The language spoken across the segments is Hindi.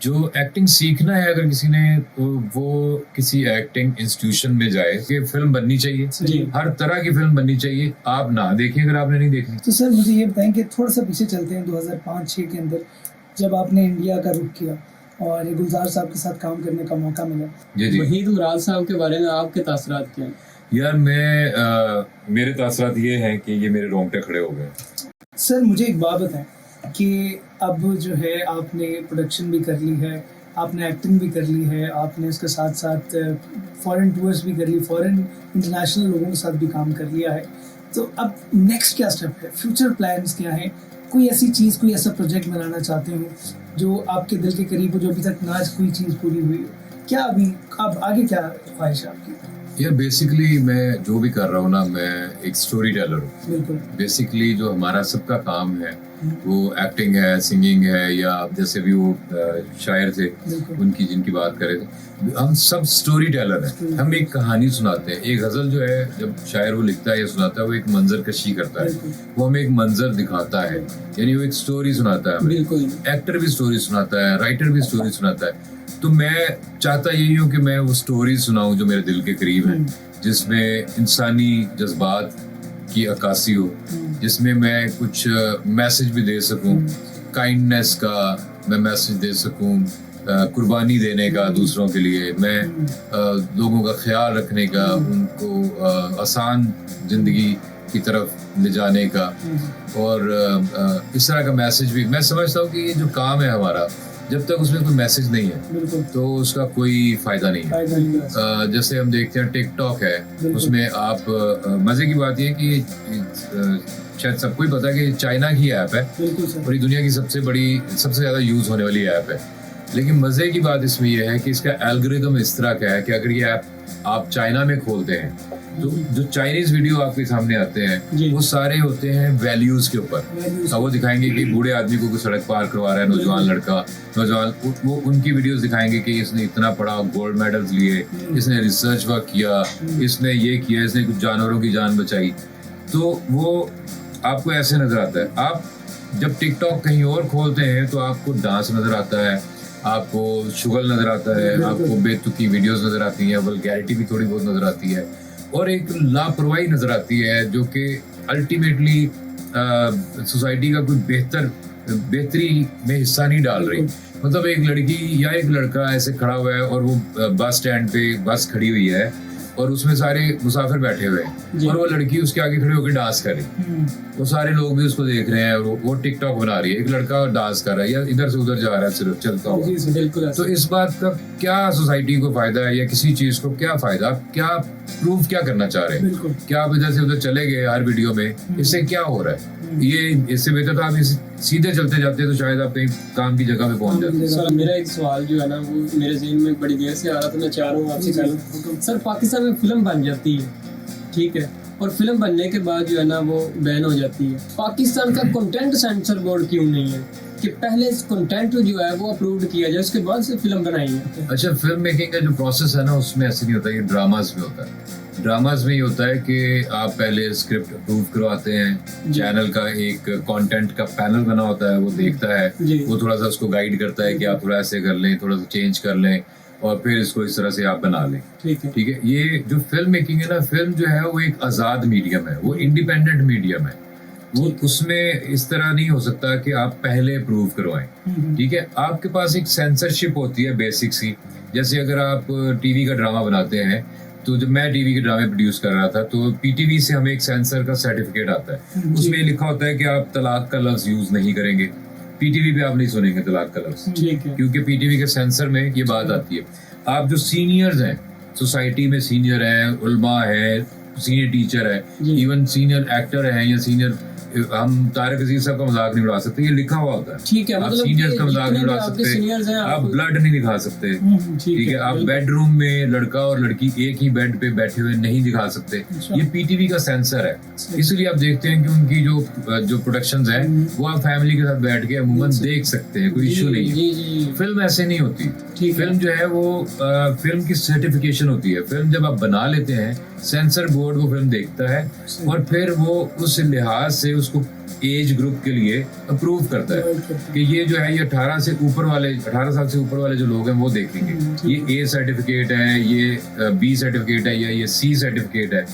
जो एक्टिंग सीखना है अगर किसी ने तो वो किसी एक्टिंग इंस्टीट्यूशन में जाए कि फिल्म बननी चाहिए। जी। हर तरह की फिल्म बननी चाहिए। आप ना देखें अगर आपने नहीं देखनी। तो सर मुझे ये बताएं कि थोड़ा सा पीछे चलते हैं 2005-6 के अंदर, जब आपने इंडिया का रुख किया और ये गुलजार साहब के साथ काम करने का मौका मिला। जी जी। वहीद मुराद साहब के बारे में आपके तासरात क्या हैं? यार मेरे तासरात ये हैं कि ये मेरे रोंगटे खड़े हो गए। सर मुझे एक बात बताएं कि अब जो है आपने प्रोडक्शन भी कर ली है, आपने एक्टिंग भी कर ली है, आपने इसके साथ साथ फॉरेन टूर्स भी कर ली, फॉरेन इंटरनेशनल लोगों के साथ भी काम कर लिया है। तो अब नेक्स्ट क्या स्टेप है, फ्यूचर प्लान्स क्या हैं? कोई ऐसी चीज़, कोई ऐसा प्रोजेक्ट बनाना चाहते हो जो आपके दिल के करीब हो, जो अभी तक ना कोई चीज़ पूरी हुई हो? क्या अभी अब आगे क्या ख्वाहिश है आपकी? यार बेसिकली मैं जो भी कर रहा हूँ ना, मैं एक स्टोरी टेलर हूँ। बिल्कुल। बेसिकली जो हमारा सबका काम है वो एक्टिंग है, सिंगिंग है, या आप जैसे भी वो शायर थे उनकी जिनकी बात करें, हम सब स्टोरी टेलर हैं। हम एक कहानी सुनाते हैं। एक गजल जो है जब शायर वो लिखता है या सुनाता है, वो एक मंजर कशी करता है, वो हमें एक मंजर दिखाता है, यानी वो एक स्टोरी सुनाता है। बिल्कुल। एक्टर भी स्टोरी सुनाता है, राइटर भी स्टोरी सुनाता है। तो मैं चाहता यही हूँ कि मैं वो स्टोरी सुनाऊं जो मेरे दिल के करीब है, जिसमें इंसानी जज्बात की अक्कासी हो, जिसमें मैं कुछ मैसेज भी दे सकूं, काइंडनेस का मैं मैसेज दे सकूं, कुर्बानी देने का दूसरों के लिए, मैं लोगों का ख्याल रखने का, उनको आसान जिंदगी की तरफ ले जाने का, और इस तरह का मैसेज भी मैं समझता हूँ कि ये जो काम है हमारा, जब तक उसमें कोई मैसेज नहीं है तो उसका कोई फायदा नहीं है। जैसे हम देखते हैं टिकटॉक है, उसमें आप मजे की बात ये कि शायद सबको ही पता है कि चाइना की ऐप है और ये दुनिया की सबसे ज्यादा यूज होने वाली ऐप है। लेकिन मजे की बात इसमें यह है कि इसका एल्गोरिदम इस तरह का है कि अगर ये ऐप आप चाइना में खोलते हैं तो जो चाइनीज वीडियो आपके सामने आते हैं वो सारे होते हैं वैल्यूज के ऊपर। अब वो दिखाएंगे कि बूढ़े आदमी को कोई सड़क पार करवा रहा है, नौजवान लड़का, वो उनकी वीडियोस दिखाएंगे कि इसने इतना पढ़ा, गोल्ड मेडल्स लिए, इसने रिसर्च वर्क किया, इसने ये किया, इसने कुछ जानवरों की जान बचाई। तो वो आपको ऐसे नजर आता है। आप जब टिकटॉक कहीं और खोलते हैं तो आपको डांस नजर आता है, आपको शुगल नजर आता है, आपको बेतुकी वीडियोस नजर आती हैं, वल्गैरिटी भी थोड़ी बहुत नजर आती है, और एक लापरवाही नजर आती है जो कि अल्टीमेटली सोसाइटी का कोई बेहतरी में हिस्सा नहीं डाल रही। मतलब एक लड़की या एक लड़का ऐसे खड़ा हुआ है और वो बस स्टैंड पे बस खड़ी हुई है और उसमें सारे मुसाफिर बैठे हुए हैं और वो लड़की उसके आगे खड़े होकर डांस कर रही, वो सारे लोग भी उसको देख रहे हैं और वो टिकटॉक बना रही है। एक लड़का डांस कर रहा है या इधर से उधर जा रहा है सिर्फ चलता हुआ। तो इस बात का क्या सोसाइटी को फायदा है या किसी चीज को क्या फायदा? आप क्या प्रूव क्या करना चाह रहे हैं? क्या आप इधर से उधर चले गए हर वीडियो में? इससे क्या हो रहा है? ये इससे बेहतर तो आप सीधे चलते जाते तो शायद आप कहीं काम की जगह पे पहुंच जाते। सर मेरा एक सवाल जो है ना वो मेरे ज़हन में बड़ी देर से आ रहा था, मैं चाह रहा हूँ आपसे करूँ। सर पाकिस्तान में फिल्म बन जाती है, ठीक है, और फिल्म बनने के बाद जो है ना वो बैन हो जाती है। पाकिस्तान का कंटेंट सेंसर बोर्ड क्यों नहीं है कि पहले कंटेंट जो है वो अप्रूव किया जाए, उसके बाद से फिल्म बनाई है? अच्छा, फिल्म मेकिंग का जो प्रोसेस है ना उसमें ऐसे नहीं होता, ये ड्रामाज में होता है। ड्रामाज में ये होता है कि आप पहले स्क्रिप्ट अप्रूव करवाते हैं, चैनल का एक कंटेंट का पैनल बना होता है, वो देखता है, वो थोड़ा सा उसको गाइड करता है कि आप थोड़ा ऐसे कर लें, थोड़ा सा चेंज कर लें, और फिर इसको इस तरह से आप बना लें। ठीक है। ये जो फिल्म मेकिंग है ना, फिल्म जो है वो एक आजाद मीडियम है, वो इंडिपेंडेंट मीडियम है, वो उसमें इस तरह नहीं हो सकता कि आप पहले अप्रूव करवाएं। ठीक है। आपके पास एक सेंसरशिप होती है बेसिक सी। जैसे अगर आप टीवी का ड्रामा बनाते हैं, तो जब मैं टीवी के ड्रामे प्रोड्यूस कर रहा था तो पीटीवी से हमें एक सेंसर का सर्टिफिकेट आता है, उसमें लिखा होता है कि आप तलाक का लफ्ज यूज नहीं करेंगे। पीटीवी पे आप नहीं सुनेंगे तलाक का लफ्ज, क्योंकि पीटीवी के सेंसर में ये बात आती है। आप जो सीनियर्स हैं, सोसाइटी में सीनियर है, उल्मा है, सीनियर टीचर है, इवन सीनियर एक्टर है या सीनियर, हम तारक अजीज साहब का मजाक नहीं उड़ा सकते, ये लिखा हुआ होता है। ठीक है, आप सीनियर्स का मजाक नहीं उड़ा सकते, आप ब्लड नहीं दिखा सकते। ठीक है। आप बेडरूम में लड़का और लड़की एक ही बेड पे बैठे हुए नहीं दिखा सकते, ये पीटीवी का सेंसर है। इसलिए आप देखते हैं कि उनकी जो प्रोडक्शंस हैं वो आप फैमिली के साथ बैठ के अमूमन देख सकते हैं, कोई इशू नहीं है। फिल्म ऐसे नहीं होती। फिल्म जो है वो फिल्म की सर्टिफिकेशन होती है। फिल्म जब आप बना लेते हैं, सेंसर बोर्ड वो फिल्म देखता है और फिर वो उस लिहाज से उसको एज ग्रुप के लिए अप्रूव करता है कि ये जो है ये 18 साल से ऊपर वाले जो लोग हैं वो देखेंगे। ये A सर्टिफिकेट है, ये B सर्टिफिकेट है, या ये C सर्टिफिकेट है,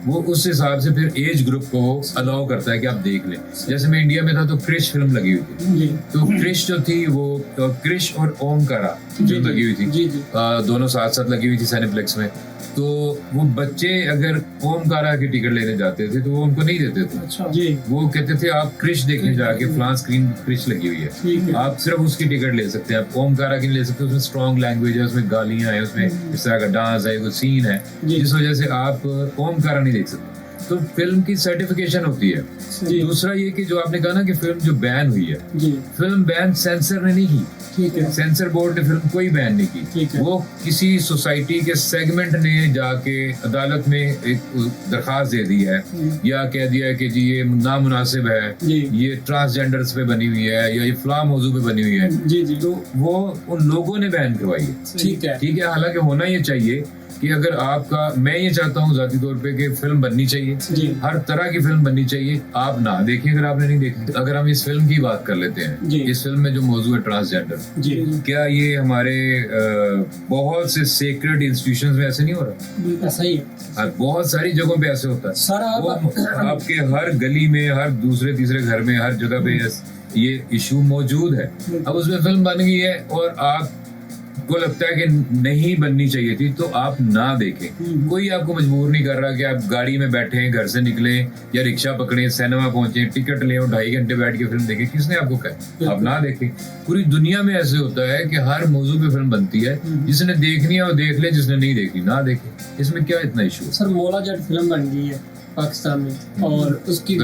वो उस हिसाब से फिर एज ग्रुप को अलाउ करता है कि आप देख लें। जैसे मैं इंडिया में था तो क्रिश फिल्म लगी हुई थी, तो क्रिश जो थी वो क्रिश और ओमकारा जो लगी हुई थी, दोनों साथ साथ लगी हुई थी सिनेप्लेक्स में। तो वो बच्चे अगर ओमकारा की टिकट लेने जाते थे तो वो उनको नहीं देते थे। अच्छा। वो कहते थे आप क्रिश देखने जाके फलां स्क्रीन क्रिश लगी हुई है, आप सिर्फ उसकी टिकट ले सकते हैं, आप ओमकारा की नहीं ले सकते, उसमें स्ट्रॉन्ग लैंग्वेज है, उसमें गालियां हैं, उसमें इस तरह का डांस है, कोई सीन है, जिस वजह से आप ओमकारा नहीं देख सकते। तो फिल्म की सर्टिफिकेशन होती है। दूसरा ये कि जो आपने कहा ना कि फिल्म जो बैन हुई है, फिल्म बैन सेंसर ने नहीं की, ठीक है, सेंसर बोर्ड ने फिल्म कोई बैन नहीं की, ठीक है। वो किसी सोसाइटी के सेगमेंट ने जाके अदालत में एक दरखास्त दे दी है या कह दिया है कि जी ये नामुनासिब है, ये ट्रांसजेंडर्स पे बनी हुई है या ये फलां मौजू पे बनी हुई है, तो वो उन लोगों ने बैन करवाई है। ठीक है। हालांकि होना ये चाहिए कि अगर आपका, मैं ये चाहता हूँ जाती तौर पे कि फिल्म बननी चाहिए, हर तरह की फिल्म बननी चाहिए, आप ना देखें अगर आपने नहीं देखी। अगर हम इस फिल्म की बात कर लेते हैं, इस फिल्म में जो मौजू है ट्रांसजेंडर, क्या ये हमारे बहुत से सेक्रेड इंस्टीट्यूशंस में ऐसे नहीं हो रहा? ऐसा ही है, बहुत सारी जगहों पे ऐसे होता है। वो आपके हर गली में, हर दूसरे तीसरे घर में, हर जगह पे ये इशू मौजूद है। अब उसमें फिल्म बन गई है और आप को लगता है कि नहीं बननी चाहिए थी, तो आप ना देखें। कोई आपको मजबूर नहीं कर रहा कि आप गाड़ी में बैठे, घर से निकले या रिक्शा पकड़े, सिनेमा पहुंचे, टिकट ले और 2.5 घंटे बैठ के फिल्म देखें। किसने आपको कहा आप ना देखें? पूरी दुनिया में ऐसे होता है कि हर मौजू पे फिल्म बनती है, जिसने देखनी है वो देख ले, जिसने नहीं देखनी ना देखे। इसमें क्या इतना इशू है? सर मौला जट फिल्म बन गई है पाकिस्तान में और उसकी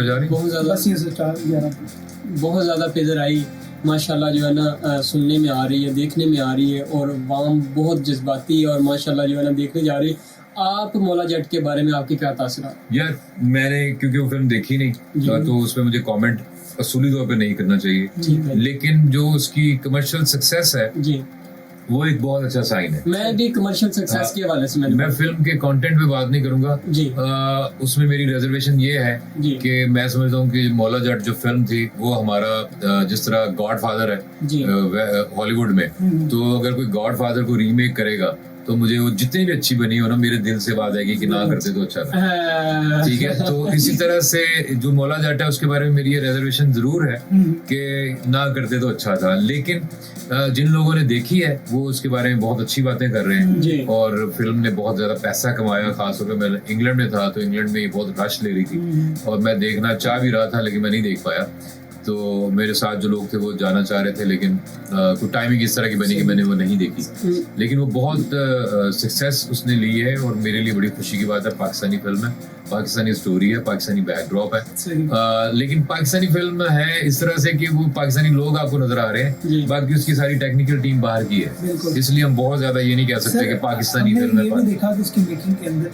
बहुत ज्यादा पेजर आई माशाल्लाह, जो है ना सुनने में आ रही है, देखने में आ रही है, और वाम बहुत जज्बाती है और माशाल्लाह जो है ना देखने जा रही है। आप मौला जट के बारे में आपके क्या तासुरात? यार मैंने क्योंकि वो फिल्म देखी नहीं तो उसमें मुझे कमेंट असूली तौर पे नहीं करना चाहिए, लेकिन जो उसकी कमर्शियल सक्सेस है जी, वो एक बहुत अच्छा साइन है। मैं भी कमर्शियल सक्सेस के हवाले से मैं फिल्म के कंटेंट पे बात नहीं करूंगा जी। उसमें मेरी रिजर्वेशन ये है कि मैं समझता हूँ कि मौला जट जो फिल्म थी वो हमारा जिस तरह गॉडफादर है हॉलीवुड में, तो अगर कोई गॉडफादर को रीमेक करेगा तो मुझे वो जितनी भी अच्छी बनी हो ना, मेरे दिल से बात आएगी कि ना करते तो अच्छा था। ठीक है, तो इसी तरह से जो मौला जट है उसके बारे में मेरी ये रिजर्वेशन जरूर है कि ना करते तो अच्छा था, लेकिन जिन लोगों ने देखी है वो उसके बारे में बहुत अच्छी बातें कर रहे हैं और फिल्म ने बहुत ज्यादा पैसा कमाया। खासतौर पर मैं इंग्लैंड में था तो इंग्लैंड में ये बहुत रश ले रही थी और मैं देखना चाह भी रहा था लेकिन मैं नहीं देख पाया। तो मेरे साथ जो लोग थे वो जाना चाह रहे थे, लेकिन कुछ टाइमिंग इस तरह की बनी कि मैंने वो नहीं देखी। लेकिन वो बहुत सक्सेस उसने ली है और मेरे लिए बड़ी खुशी की बात है। पाकिस्तानी फिल्म है, पाकिस्तानी स्टोरी है, पाकिस्तानी बैकड्रॉप है, लेकिन पाकिस्तानी फिल्म है इस तरह से कि वो पाकिस्तानी लोग आपको नजर आ रहे हैं, बाकी उसकी सारी टेक्निकल टीम बाहर की है, इसलिए हम बहुत ज्यादा ये नहीं कह सकते कि पाकिस्तानी फिल्म है। हमने देखा कि उसकी मेकिंग के अंदर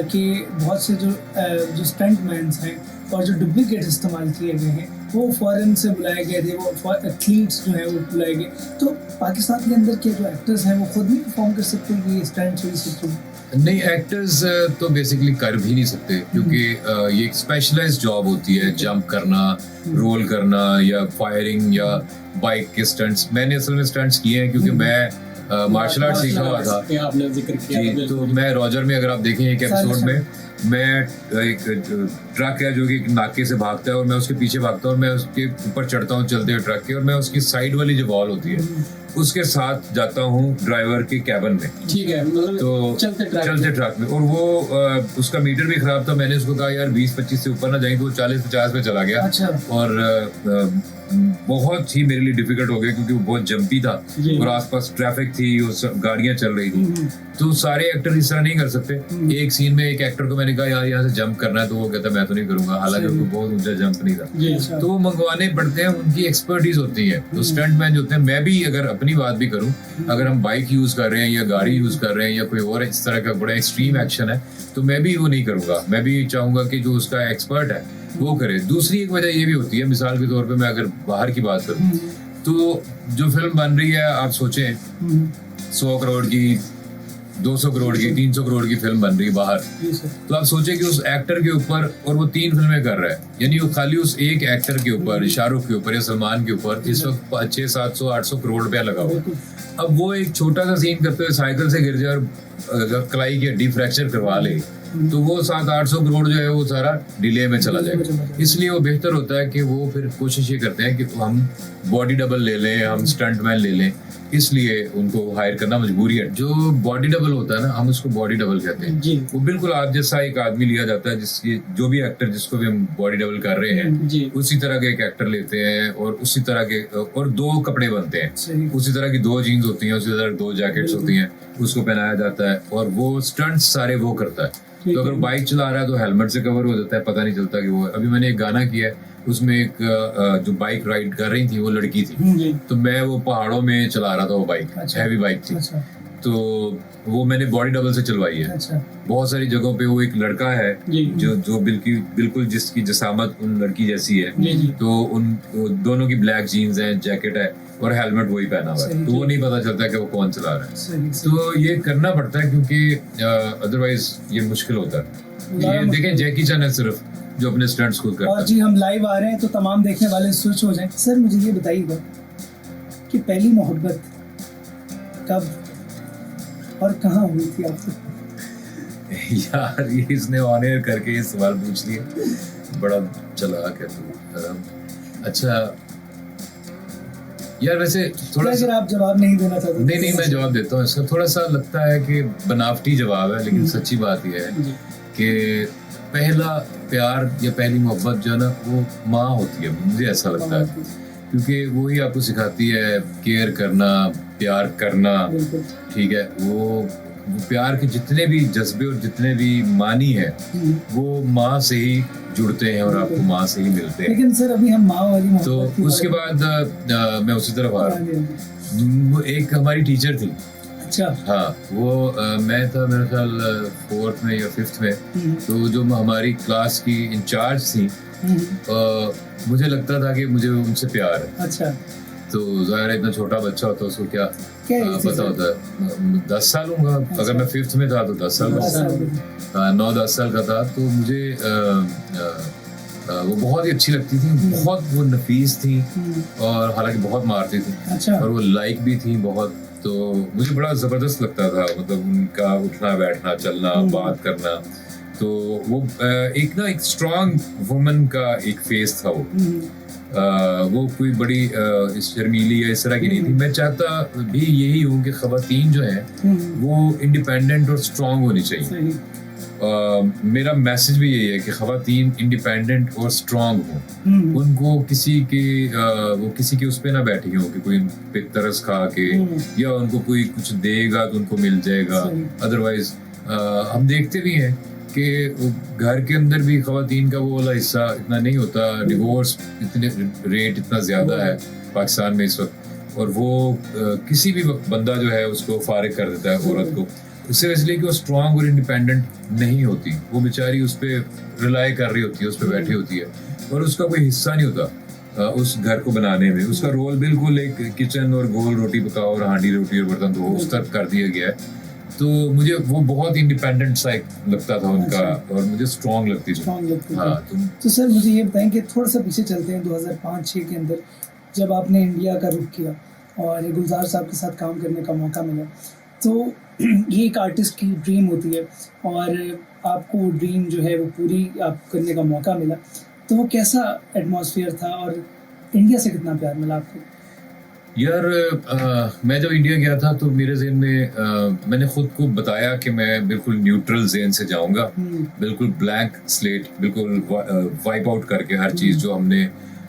कि बहुत से जो स्टंट मैन्स हैं और जो डुप्लीकेट इस्तेमाल किए गए हैं वो फॉरेन से बुलाए गए थे, वो एथलीट्स जो है वो बुलाए गए। तो पाकिस्तान के अंदर के जो एक्टर्स हैं वो खुद नहीं परफॉर्म कर सकते कि स्टंट नहीं, एक्टर्स तो बेसिकली कर भी नहीं सकते क्योंकि ये एक स्पेशलाइज्ड जॉब होती है, जंप करना, रोल करना या फायरिंग या बाइक के स्टंट्स। मैंने असल में स्टंट्स किए हैं क्योंकि मैं मार्शल आर्ट सीखा हुआ था। आपने जिक्र किया तो मैं रॉजर में, अगर आप देखें एक एपिसोड में, मैं एक ट्रक है जो कि नाके से भागता है और मैं उसके पीछे भागता हूँ और मैं उसके ऊपर चढ़ता हूँ चलते हुए ट्रक के, और मैं उसकी साइड वाली जो वॉल होती है उसके साथ जाता हूँ ड्राइवर के कैबिन में। ठीक है, तो चलते ट्रक में, और वो उसका मीटर भी खराब था। मैंने उसको कहा यार 20-25 से ऊपर ना जाए, तो वो 40-50 पे चला गया। अच्छा। और बहुत ही मेरे लिए डिफिकल्ट हो गया क्योंकि वो बहुत जंपी था और आसपास ट्रैफिक थी, गाड़ियां चल रही थी। तो सारे एक्टर इस तरह नहीं कर सकते। एक सीन में एक एक्टर को मैंने कहा यार यहाँ से जंप करना है, तो वो कहता मैं तो नहीं करूंगा, हालांकि उसको बहुत ऊंचा जंप नहीं था। तो वो मंगवाने पड़ते हैं, उनकी एक्सपर्टीज होती है। तो स्टंटमैन जो होते हैं, मैं भी अगर अपनी बात भी करूं, अगर हम बाइक यूज कर रहे हैं या गाड़ी यूज कर रहे हैं या कोई और इस तरह का बड़ा एक्सट्रीम एक्शन है, तो मैं भी वो नहीं करूंगा। मैं भी चाहूंगा कि जो उसका एक्सपर्ट है वो करे। दूसरी एक वजह ये भी होती है, मिसाल के तौर पे मैं अगर बाहर की बात करूं, तो जो फिल्म बन रही है, आप सोचें 100 करोड़ की 200 करोड़ की 300 करोड़ की फिल्म बन रही है बाहर, जी सर। तो आप सोचिए कि उस एक्टर के ऊपर, और वो 3 फिल्में कर रहा है, यानी वो खाली उस एक एक्टर के ऊपर, शाहरुख के ऊपर या सलमान के ऊपर इस वक्त 600 700 800 करोड़ रुपया लगा हुआ है। बिल्कुल। अब वो एक छोटा सा सीन करते हुए साइकिल से गिर जाए और कलाई की हड्डी फ्रैक्चर करवा ले, तो वो 700-800 करोड़ जो है वो सारा डिले में चला जाएगा। इसलिए वो बेहतर होता है कि वो फिर कोशिश ये करते हैं कि हम बॉडी डबल ले लें, हम स्टंट मैन ले लें, इसलिए उनको हायर करना मजबूरी है। जो बॉडी डबल होता है ना, हम उसको बॉडी डबल कहते हैं जी वो बिल्कुल आप जैसा एक आदमी लिया जाता है, जिसकी जो भी एक्टर जिसको भी हम बॉडी डबल कर रहे हैं जी उसी तरह के एक एक्टर लेते हैं, और उसी तरह के और 2 कपड़े बनते हैं, सही। उसी तरह की 2 जीन्स होती हैं, उसी तरह 2 जैकेट्स होती हैं, उसको पहनाया जाता है, और वो स्टंट्स सारे वो करता है। ठीक तो अगर है। बाइक चला रहा है तो हेलमेट से कवर हो जाता है, पता नहीं चलता कि वो। अभी मैंने एक गाना किया है, उसमें एक जो बाइक राइड कर रही थी वो लड़की थी, जी तो मैं वो पहाड़ों में चला रहा था, वो बाइक अच्छा। हैवी बाइक थी, अच्छा तो वो मैंने बॉडी डबल से चलवाई है। अच्छा बहुत सारी जगहों पे वो एक लड़का है जी जो बिल्कुल जिसकी जसामत उन लड़की जैसी है, जी जी तो उन वो दोनों की ब्लैक जीन्स है, जैकेट है, और हेलमेट वही पहना हुआ है, सही, तो वो नहीं पता चलता कि वो कौन चला रहा है। सही सही। तो ये करना पड़ता है क्योंकि अदरवाइज ये मुश्किल होता है। ये देखें जैकी चैन है सिर्फ जो अपने स्टंट्स खुद करता और है। जी हम लाइव आ रहे हैं तो तमाम देखने वाले स्विच हो जाएं। सर मुझे ये बताइएगा कि पहली मोहब्बत कब और कहाँ हुई थी आपको? यार ये इसने ऑन एयर करके ये सवाल पूछ लिया, बड़ा चालाक है तू। अच्छा यार वैसे थोड़ा अगर सा, आप जवाब नहीं देना चाहते नहीं मैं जवाब देता हूँ इसका। थोड़ा सा लगता है कि बनावटी जवाब है, लेकिन सच्ची बात यह है जी कि पहला प्यार या पहली मोहब्बत जो है ना वो माँ होती है, मुझे ऐसा लगता है, क्योंकि वो ही आपको सिखाती है केयर करना, प्यार करना। बिल्कुल। ठीक है, वो प्यार के जितने भी जज्बे और जितने भी मानी है वो माँ से ही जुड़ते हैं और आपको माँ से ही मिलते हैं। लेकिन सर अभी हम माँ वाली मोहब्बत तो की उसके बात बाद मैं उसी तरफ आ रहा हाँ जी, हाँ जी। हूँ। वो एक हमारी टीचर थी, अच्छा हाँ वो मैं था मेरे ख्याल 4th में या 5th में, तो जो हमारी क्लास की इंचार्ज थी, मुझे लगता था कि मुझे उनसे प्यार है। अच्छा तो ज़ाहिर है इतना छोटा बच्चा होता है उसको क्या क्या है पता सर? होता है। 10 साल होगा, अगर मैं 5th में था तो 10 साल का 10 था, साल 9-10 साल का था। तो मुझे वो बहुत ही अच्छी लगती थी, बहुत वो नफीस थी, और हालांकि बहुत मारती थी, अच्छा और वो लाइक भी थी बहुत। तो मुझे बड़ा ज़बरदस्त लगता था, मतलब उनका उठना बैठना चलना बात करना। तो वो एक स्ट्रांग वुमन का एक फेस था वो कोई बड़ी शर्मीली या इस तरह की नहीं थी। मैं चाहता भी यही हूँ कि ख़वातीन जो हैं वो इंडिपेंडेंट और स्ट्रांग होनी चाहिए। सही मेरा मैसेज भी यही है कि ख़वातीन इंडिपेंडेंट और स्ट्रांग हों, उनको किसी के उस पे ना बैठी हो कि कोई उन पे तरस खा के या उनको कोई कुछ देगा तो उनको मिल जाएगा। सही। अदरवाइज हम देखते भी हैं कि घर के अंदर भी ख़वातीन का वो वाला हिस्सा इतना नहीं होता, डिवोर्स इतने रेट इतना ज़्यादा है पाकिस्तान में इस वक्त, और वो किसी भी वक्त बंदा जो है उसको फारिग कर देता है औरत को, इससे इसलिए कि वो स्ट्रांग और इंडिपेंडेंट नहीं होती। वो बेचारी उस पर रिलाई कर रही होती है, उस पर बैठी होती है, और उसका कोई हिस्सा नहीं होता उस घर को बनाने में। उसका रोल बिल्कुल एक किचन और गोल रोटी पकाओ और हांडी रोटी और बर्तन धो उस तक कर दिया गया है। तो मुझे वो बहुत इंडिपेंडेंट सा एक लगता था उनका, और मुझे स्ट्रांग लगती थी। स्ट्रांग लगती थी। हाँ तो सर मुझे ये बताएं कि थोड़ा सा पीछे चलते हैं 2005-6 के अंदर, जब आपने इंडिया का रुख किया और गुलजार साहब के साथ काम करने का मौका मिला, तो ये एक आर्टिस्ट की ड्रीम होती है और आपको वो ड्रीम जो है वो पूरी आप करने का मौका मिला, तो वो कैसा एटमॉस्फेयर था और इंडिया से कितना प्यार मिला आपको? यार मैं जब इंडिया गया था तो मेरे ज़हन में मैंने खुद को बताया कि मैं बिल्कुल न्यूट्रल ज़हन से जाऊंगा, बिल्कुल ब्लैंक स्लेट, बिल्कुल वाइप आउट करके हर चीज़ जो हमने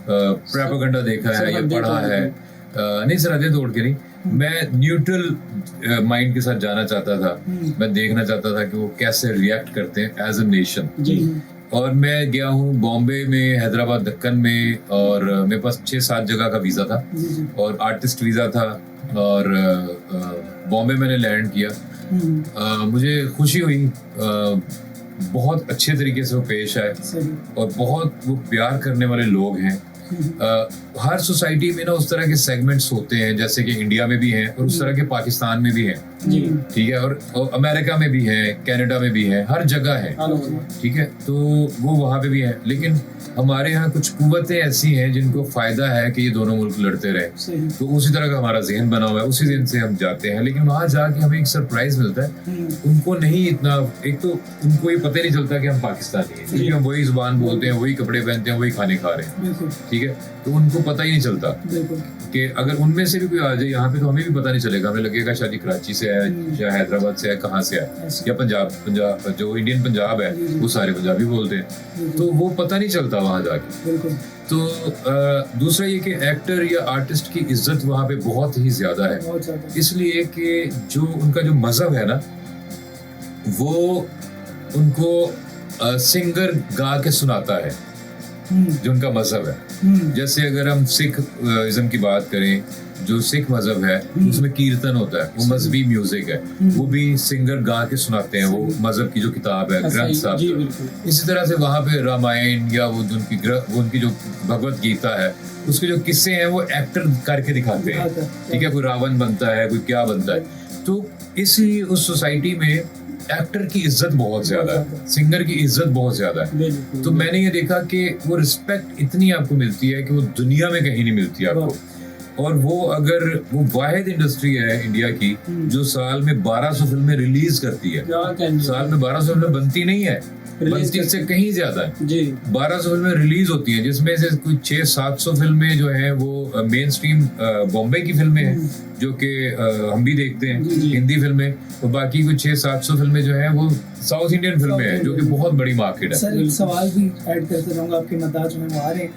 प्रोपेगेंडा देखा है या पढ़ा है, नहीं सरहदें तोड़ के नहीं, मैं न्यूट्रल माइंड के साथ जाना चाहता था। मैं देखना चाहता था कि वो कैसे रिएक्ट करते हैं एज अ नेशन। और मैं गया हूँ बॉम्बे में, हैदराबाद, दक्कन में, और मेरे पास 6-7 जगह का वीज़ा था और आर्टिस्ट वीज़ा था, और बॉम्बे मैंने लैंड किया। मुझे खुशी हुई, बहुत अच्छे तरीके से वो पेश आए, और बहुत वो प्यार करने वाले लोग हैं। हर सोसाइटी में ना उस तरह के सेगमेंट्स होते हैं, जैसे कि इंडिया में भी हैं और उस तरह के पाकिस्तान में भी हैं, जी ठीक है, और अमेरिका में भी है, कनाडा में भी है, हर जगह है, ठीक है। तो वो वहाँ पे भी है, लेकिन हमारे यहाँ कुछ कुव्वतें ऐसी हैं जिनको फायदा है कि ये दोनों मुल्क लड़ते रहे, सही। तो उसी तरह का हमारा जहन बना हुआ है, उसी दिन से हम जाते हैं। लेकिन वहाँ जाके हमें एक सरप्राइज मिलता है, उनको नहीं इतना, एक तो उनको ये पता ही नहीं चलता कि हम पाकिस्तानी हैं, क्योंकि हम वही जुबान बोलते हैं, वही कपड़े पहनते हैं, वही खाने खा रहे हैं, बिल्कुल ठीक है। तो उनको पता ही नहीं चलता बिल्कुल कि अगर उनमें से भी कोई आ जाए यहाँ पे, तो हमें भी पता नहीं चलेगा, हमें लगेगा शायद ये कराची से है या हैदराबाद से है, कहाँ से है, या पंजाब जो इंडियन पंजाब है वो सारे पंजाबी बोलते हैं, तो वो पता नहीं चलता वहाँ जाके। बिल्कुल। तो दूसरा ये कि एक्टर या आर्टिस्ट की इज्जत वहाँ पे बहुत ही ज्यादा है, बहुत ज्यादा। इसलिए कि जो उनका जो मजहब है ना, वो उनको सिंगर गा के सुनाता है, जो उनका मजहब है। जैसे अगर हम सिख इज्म की बात करें, जो सिख मजहब है उसमें कीर्तन होता है, वो मजहबी म्यूजिक है, वो भी सिंगर गा के सुनाते हैं, वो मजहब की जो किताब है, ग्रंथ साहब। इसी तरह से वहाँ पे रामायण या वो उनकी जो भगवत गीता है, उसके जो किस्से हैं वो एक्टर करके दिखाते हैं, ठीक है। कोई रावण बनता है, कोई क्या बनता है, तो इसी उस सोसाइटी में एक्टर की इज्जत बहुत ज्यादा है, सिंगर की इज्जत बहुत ज्यादा है। तो मैंने ये देखा कि वो रिस्पेक्ट इतनी आपको मिलती है कि वो दुनिया में कहीं नहीं मिलती आपको। और वो अगर वो वाहिद इंडस्ट्री है इंडिया की जो साल में 1200 फिल्में रिलीज करती है, साल में 1200 फिल्में बनती नहीं है, बनती से कहीं ज्यादा है जी। 1200 फिल्में रिलीज होती हैं, जिसमें से कुछ 600-700 फिल्में जो हैं वो मेन स्ट्रीम बॉम्बे की फिल्में हैं, जो कि हम भी देखते हैं, हिंदी फिल्में, और बाकी कुछ 600-700 फिल्में जो हैं वो साउथ इंडियन फिल्में हैं, जो कि बहुत बड़ी मार्केट है। सर एक सवाल भी ऐड करते रहूँगा, आपके मद्दाज जो हैं वो आ रहे हैं।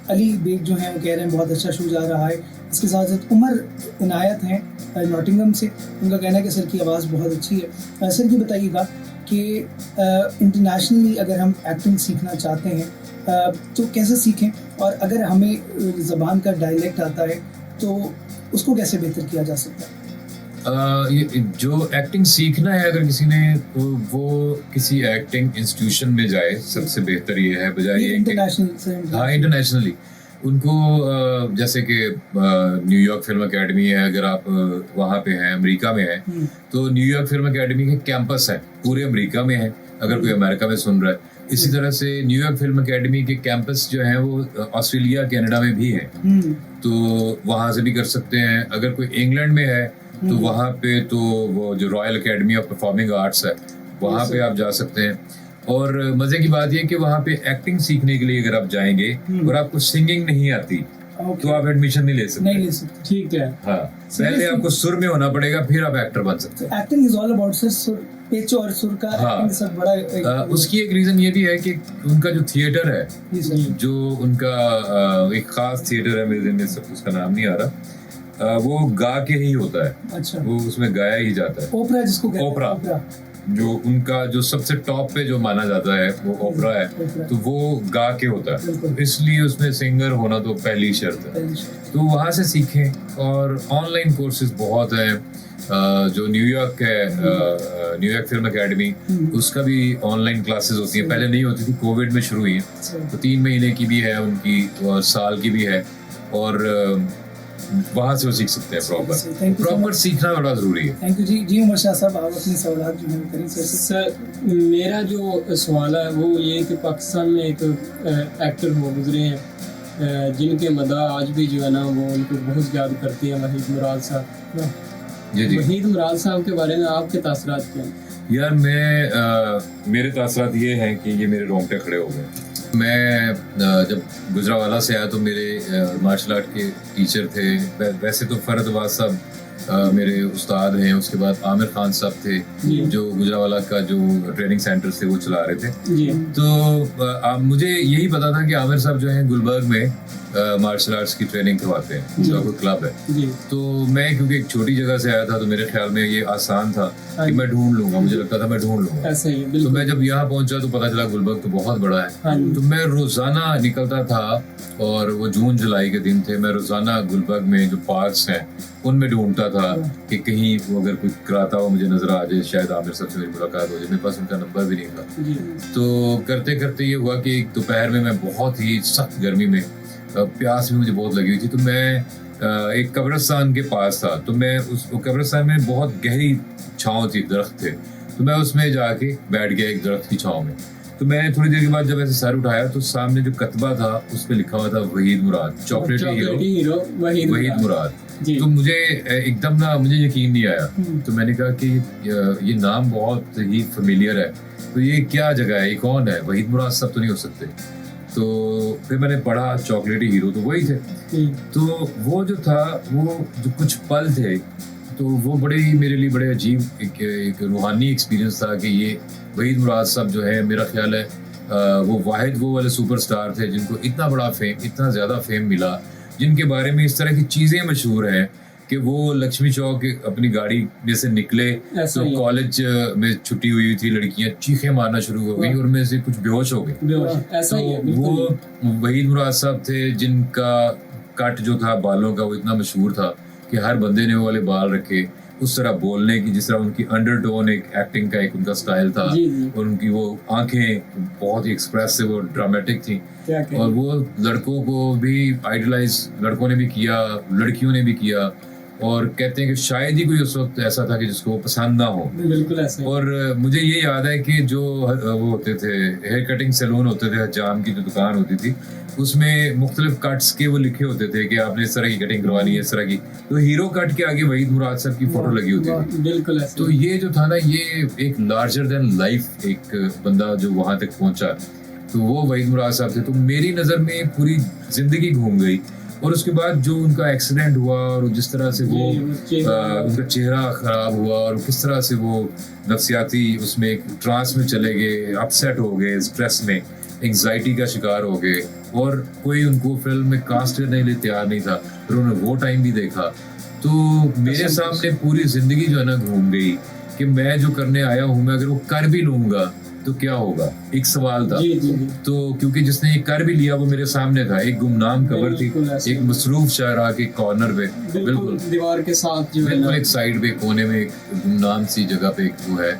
अली बेग जो हैं वो कह रहे हैं बहुत अच्छा शो जा रहा है। इसके साथ साथ उमर इनायत हैं नॉटिंगम से, उनका कहना है कि सर की आवाज़ बहुत अच्छी है। सर ये बताइएगा कि इंटरनेशनली अगर हम एक्टिंग सीखना चाहते हैं तो कैसे सीखें, और अगर हमें ज़बान का डायलेक्ट आता है तो उसको कैसे बेहतर किया जा सकता है? ये जो एक्टिंग सीखना है अगर किसी ने, तो वो किसी एक्टिंग इंस्टीट्यूशन में जाए, सबसे बेहतर ये है, बजाय इंटरनेशनल। हाँ, इंटरनेशनली उनको जैसे कि न्यूयॉर्क फिल्म एकेडमी है, अगर आप वहाँ पे हैं, अमेरिका में हैं, तो न्यूयॉर्क फिल्म एकेडमी के कैंपस है पूरे अमेरिका में है, अगर कोई अमेरिका में सुन रहा है। इसी तरह से न्यूयॉर्क फिल्म एकेडमी के कैंपस जो हैं वो ऑस्ट्रेलिया, कनाडा में भी हैं, तो वहाँ से भी कर सकते हैं। अगर कोई इंग्लैंड में है तो वहाँ पे तो वो जो royal academy of performing arts है, वहाँ पे आप जा सकते हैं। और मजे की बात ये कि वहाँ पे एक्टिंग सीखने के लिए अगर आप जाएंगे और आपको सिंगिंग नहीं आती, तो आप एडमिशन नहीं ले सकते। ठीक है। हाँ, पहले आपको सुर में होना पड़ेगा, फिर आप एक्टर बन सकते हैं। Acting is all about sir, सुर, पिच और सुर का। हाँ, सब बड़ा उसकी एक रीजन ये भी है कि उनका जो थिएटर है, जो उनका एक खास थिएटर है, मेरे दिन में सब उसका नाम नहीं आ रहा, वो गा के ही होता है। अच्छा। वो उसमें गाया ही जाता है। ओपरा जिसको कहते हैं। ओपरा जो उनका जो सबसे टॉप पे जो माना जाता है वो ओपरा है, तो वो गा के होता है, तो इसलिए उसमें सिंगर होना तो पहली शर्त है। तो वहाँ से सीखें। और ऑनलाइन कोर्सेज बहुत हैं, जो न्यूयॉर्क है, न्यूयॉर्क फिल्म एकेडमी, उसका भी ऑनलाइन क्लासेस होती हैं। पहले नहीं होती थी, कोविड में शुरू हुई है, तो 3 महीने की भी है उनकी और साल की भी है, और वहाँ से वो सीख सकते हैं। प्रॉपर सीखना बड़ा जरूरी है। थैंक यू जी उमर शाह साहब, आप अपने सवाल जो है करें। सर मेरा जो सवाल है वो ये कि पाकिस्तान में एक एक्टर हो गुजरे हैं जिनके मदा आज भी जो है ना वो उनको बहुत याद करते हैं, वहीद मुराद साहब। जी। वहीद मुराद साहब के बारे में आपके तासरात क्या हैं? यार मेरे तासरात ये हैं कि ये मेरे रोंगटे खड़े हो गए। मैं जब गुजरावाला से आया तो मेरे मार्शल आर्ट के टीचर थे। वैसे तो फरद अब्बास साहब मेरे उस्ताद हैं, उसके बाद आमिर खान साहब थे जो गुजरावाला का जो ट्रेनिंग सेंटर से वो चला रहे थे। तो मुझे यही पता था कि आमिर साहब जो हैं गुलबर्ग में मार्शल आर्ट्स की ट्रेनिंग करवाते हैं, जो कोई क्लब है। तो मैं क्योंकि एक छोटी जगह से आया था तो मेरे ख्याल में ये आसान था कि मैं ढूंढ लूंगा, मुझे लगता था मैं ढूंढ लूंगा। तो मैं जब यहाँ पहुंचा तो पता चला गुलबर्ग तो बहुत बड़ा है। तो मैं रोजाना निकलता था, और वो जून जुलाई के दिन थे, मैं रोजाना गुलबर्ग में जो पार्क्स हैं उनमें ढूंढता था कि कहीं वो अगर कोई कराता हो मुझे नजर आ जाए, शायद आमिर साहब से मेरी मुलाकात हो जाए। मेरे पास उनका नंबर भी नहीं था। तो करते करते ये हुआ कि दोपहर में मैं बहुत ही सख्त गर्मी में प्यास भी मुझे बहुत लगी हुई थी। तो मैं एक कब्रिस्तान के पास था, तो मैं उस कब्रिस्तान में बहुत गहरी छाँव थी, दरख्त थे, तो मैं उसमें जाके बैठ गया एक दरख्त की छाँव में। तो मैंने थोड़ी देर के बाद जब ऐसे सर उठाया तो सामने जो कतबा था उस पे लिखा हुआ था वहीद मुराद, चॉकलेटी हीरो वहीद मुराद। तो मुझे एकदम ना मुझे यकीन नहीं आया। तो मैंने कहा कि ये नाम बहुत ही फेमिलियर है, तो ये क्या जगह है, ये कौन है, वहीद मुराद सब तो नहीं हो सकते। तो फिर मैंने पढ़ा चॉकलेटी हीरो, तो वही थे। तो वो जो था, वो जो कुछ पल थे, तो वो बड़े ही मेरे लिए बड़े अजीब एक रूहानी एक्सपीरियंस था कि ये वहीद मुराद साहब जो है, मेरा ख्याल है वो वाहिद वो वाले सुपरस्टार थे जिनको इतना बड़ा फेम, इतना ज़्यादा फेम मिला, जिनके बारे में इस तरह की चीज़ें मशहूर हैं कि वो लक्ष्मी चौक अपनी गाड़ी में से निकले तो कॉलेज में छुट्टी हुई थी लड़कियां चीखें मारना शुरू हो गई और में से कुछ बेहोश हो गई। तो वो वहीद मुराद साहब थे जिनका कट जो था बालों का वो इतना मशहूर था कि हर बंदे ने वो वाले बाल रखे, उस तरह बोलने की, जिस तरह उनकी अंडरटोन एक एक्टिंग का एक उनका स्टाइल था, और उनकी वो आंखें बहुत ही एक्सप्रेसिव और ड्रामेटिक थी, और वो लड़कों को भी आइडलाइज लड़कों ने भी किया, लड़कियों ने भी किया, और कहते हैं कि शायद ही कोई उस वक्त ऐसा था कि जिसको पसंद ना हो। बिल्कुल ऐसे। और मुझे ये याद है कि जो वो होते थे हेयर कटिंग सैलून होते थे, हजाम की जो दुकान होती थी, उसमें मुख्तलिफ कट्स के वो लिखे होते थे कि आपने इस तरह की कटिंग करवानी है, इस तरह की। तो हीरो कट के आगे वहीद मुराद साहब की फोटो लगी होती थी। बिल्कुल ऐसे। तो ये जो था ना, ये एक लार्जर देन लाइफ एक बंदा जो वहां तक पहुंचा, तो वो वहीद मुराद साहब थे। तो मेरी नजर में पूरी जिंदगी घूम गई, और उसके बाद जो उनका एक्सीडेंट हुआ और जिस तरह से वो उनका चेहरा खराब हुआ और किस तरह से वो नफ्सियाती उसमें एक ट्रांस में चले गए, अपसेट हो गए, स्ट्रेस में, एंजाइटी का शिकार हो गए, और कोई उनको फिल्म में कास्ट करने के लिए तैयार नहीं था। फिर उन्होंने वो टाइम भी देखा, तो मेरे सामने पूरी जिंदगी जो है ना घूम गई कि मैं जो करने आया हूँ, मैं अगर वो कर भी लूंगा तो क्या होगा, एक सवाल था। तो क्योंकि जिसने ये कर भी लिया वो मेरे सामने था, एक गुमनाम कब्र थी, एक मसरूफ शाहरा के कॉर्नर पे, बिल्कुल दीवार के साथ जो बिल्कुल एक साइड पे कोने में एक गुमनाम सी जगह पे एक वो है।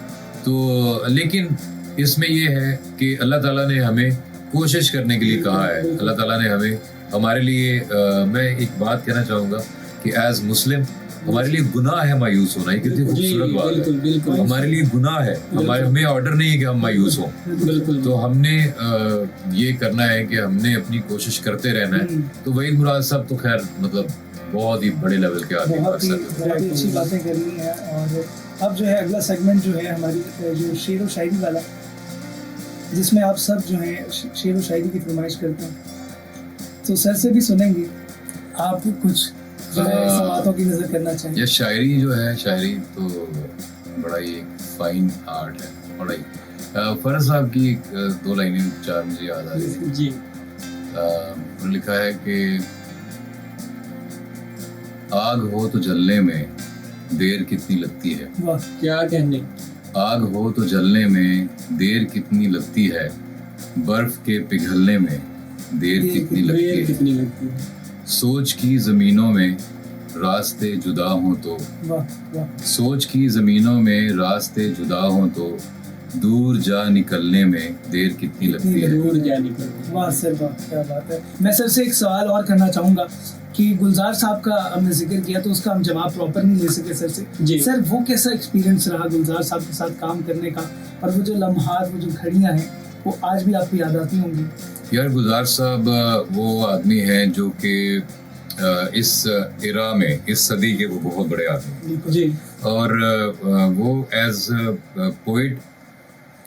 तो लेकिन इसमें ये है कि अल्लाह ताला ने हमें कोशिश करने के लिए कहा है। अल्लाह ताला ने हमें, हमारे लिए मैं एक बात कहना चाहूँगा कि एज मुस्लिम हमारे लिए गुनाह है मायूस होना। ये कितनी खूबसूरत बात है, हमारे लिए गुनाह है, हमारे हमें ऑर्डर नहीं है कि हम मायूस हों। तो हमने ये करना है कि हमने अपनी कोशिश करते रहना है। तो वहीद मुराद साहब तो खैर मतलब बहुत ही बड़े लेवल के आदमी, बहुत ही अच्छी बातें करनी है। और अब जो है अगला सेगमेंट जो है हमारी जो शेर व शायरी वाला, जिसमें आप सब जो है शेर व शायरी की फरमाइश करते हैं, तो सर से भी सुनेंगे। आप कुछ जो है समातों की नजर करना चाहिए। ये शायरी जो है, शायरी तो बड़ा ही फाइन आर्ट है, बड़ा ही। फरज साहब की दो लाइनें चार मुझे याद आ रही जी। उन्होंने लिखा है कि आग हो तो जलने में देर कितनी लगती है। वाह, क्या कहने। आग हो तो जलने में देर कितनी लगती है, बर्फ के पिघलने में देर कितनी लगती है। सोच की जमीनों में रास्ते जुदा हों तो, सोच की जमीनों में रास्ते जुदा हों तो दूर जा निकलने में देर कितनी लगती है। दूर जा निकलने। वाह सर, वाह, क्या बात है। मैं सर से एक सवाल और करना चाहूँगा कि गुलजार साहब का हमने जिक्र किया तो उसका हम जवाब प्रॉपर नहीं ले सके सर से। सर वो कैसा एक्सपीरियंस रहा गुलजार साहब के साथ काम करने का, और वो जो लम्हात, वो जो घड़ियाँ हैं, वो आज भी आपको याद आती होंगी? यार गुलजार साहब वो आदमी हैं जो कि इस इरा में, इस सदी के वो बहुत बड़े आदमी जी। और वो एज पोइट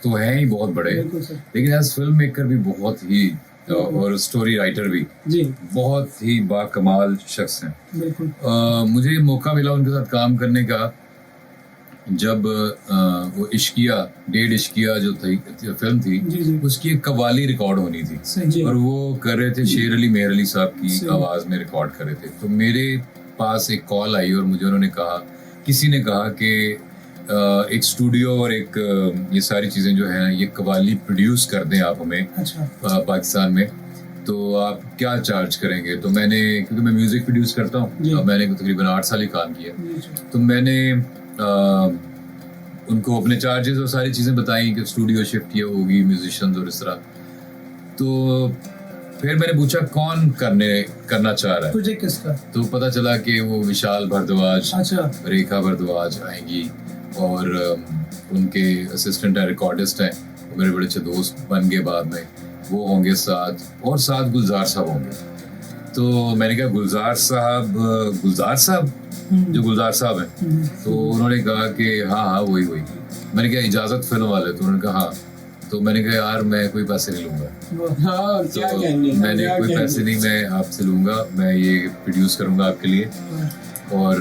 तो हैं ही बहुत बड़े, लेकिन एज फिल्म मेकर भी बहुत ही, और स्टोरी राइटर भी जी, बहुत ही बाकमाल शख्स हैं। बिल्कुल। मुझे मौका मिला उनके साथ काम करने का जब वो इश्किया, डेढ़ इश्किया जो थी फिल्म थी, उसकी एक कवाली रिकॉर्ड होनी थी, और वो कर रहे थे शेर अली मेहर अली साहब की आवाज में रिकॉर्ड कर रहे थे। तो मेरे पास एक कॉल आई और मुझे उन्होंने कहा, किसी ने कहा कि एक स्टूडियो और एक ये सारी चीजें जो है ये कवाली प्रोड्यूस कर दें आप हमें पाकिस्तान में, तो आप क्या चार्ज करेंगे। तो मैंने, क्योंकि मैं म्यूजिक प्रोड्यूस करता हूँ, मैंने तकरीबन 8 साल ही काम किया, तो मैंने उनको अपने चार्जेस और सारी चीज़ें बताई कि स्टूडियो शिफ्ट ये होगी, म्यूजिशियंस और इस तरह। तो फिर मैंने पूछा कौन करना चाह रहा है, प्रोजेक्ट किसका? तो पता चला कि वो विशाल भारद्वाज, अच्छा, रेखा भारद्वाज आएंगी और उनके असिस्टेंट है, रिकॉर्डिस्ट हैं, वो मेरे बड़े अच्छे दोस्त बन गए बाद में, वो होंगे साथ, और साथ गुलजार साहब होंगे। तो मैंने कहा गुलजार साहब जो गुलजार साहब हैं, तो उन्होंने कहा कि हाँ वही। मैंने कहा इजाज़त फिल्म वाले? तो उन्होंने कहा हाँ। तो मैंने कहा यार मैं कोई पैसे नहीं लूँगा, हाँ, क्या तो कहने, मैंने क्या कोई कहने। पैसे नहीं मैं आपसे लूँगा, मैं ये प्रोड्यूस करूँगा आपके लिए, और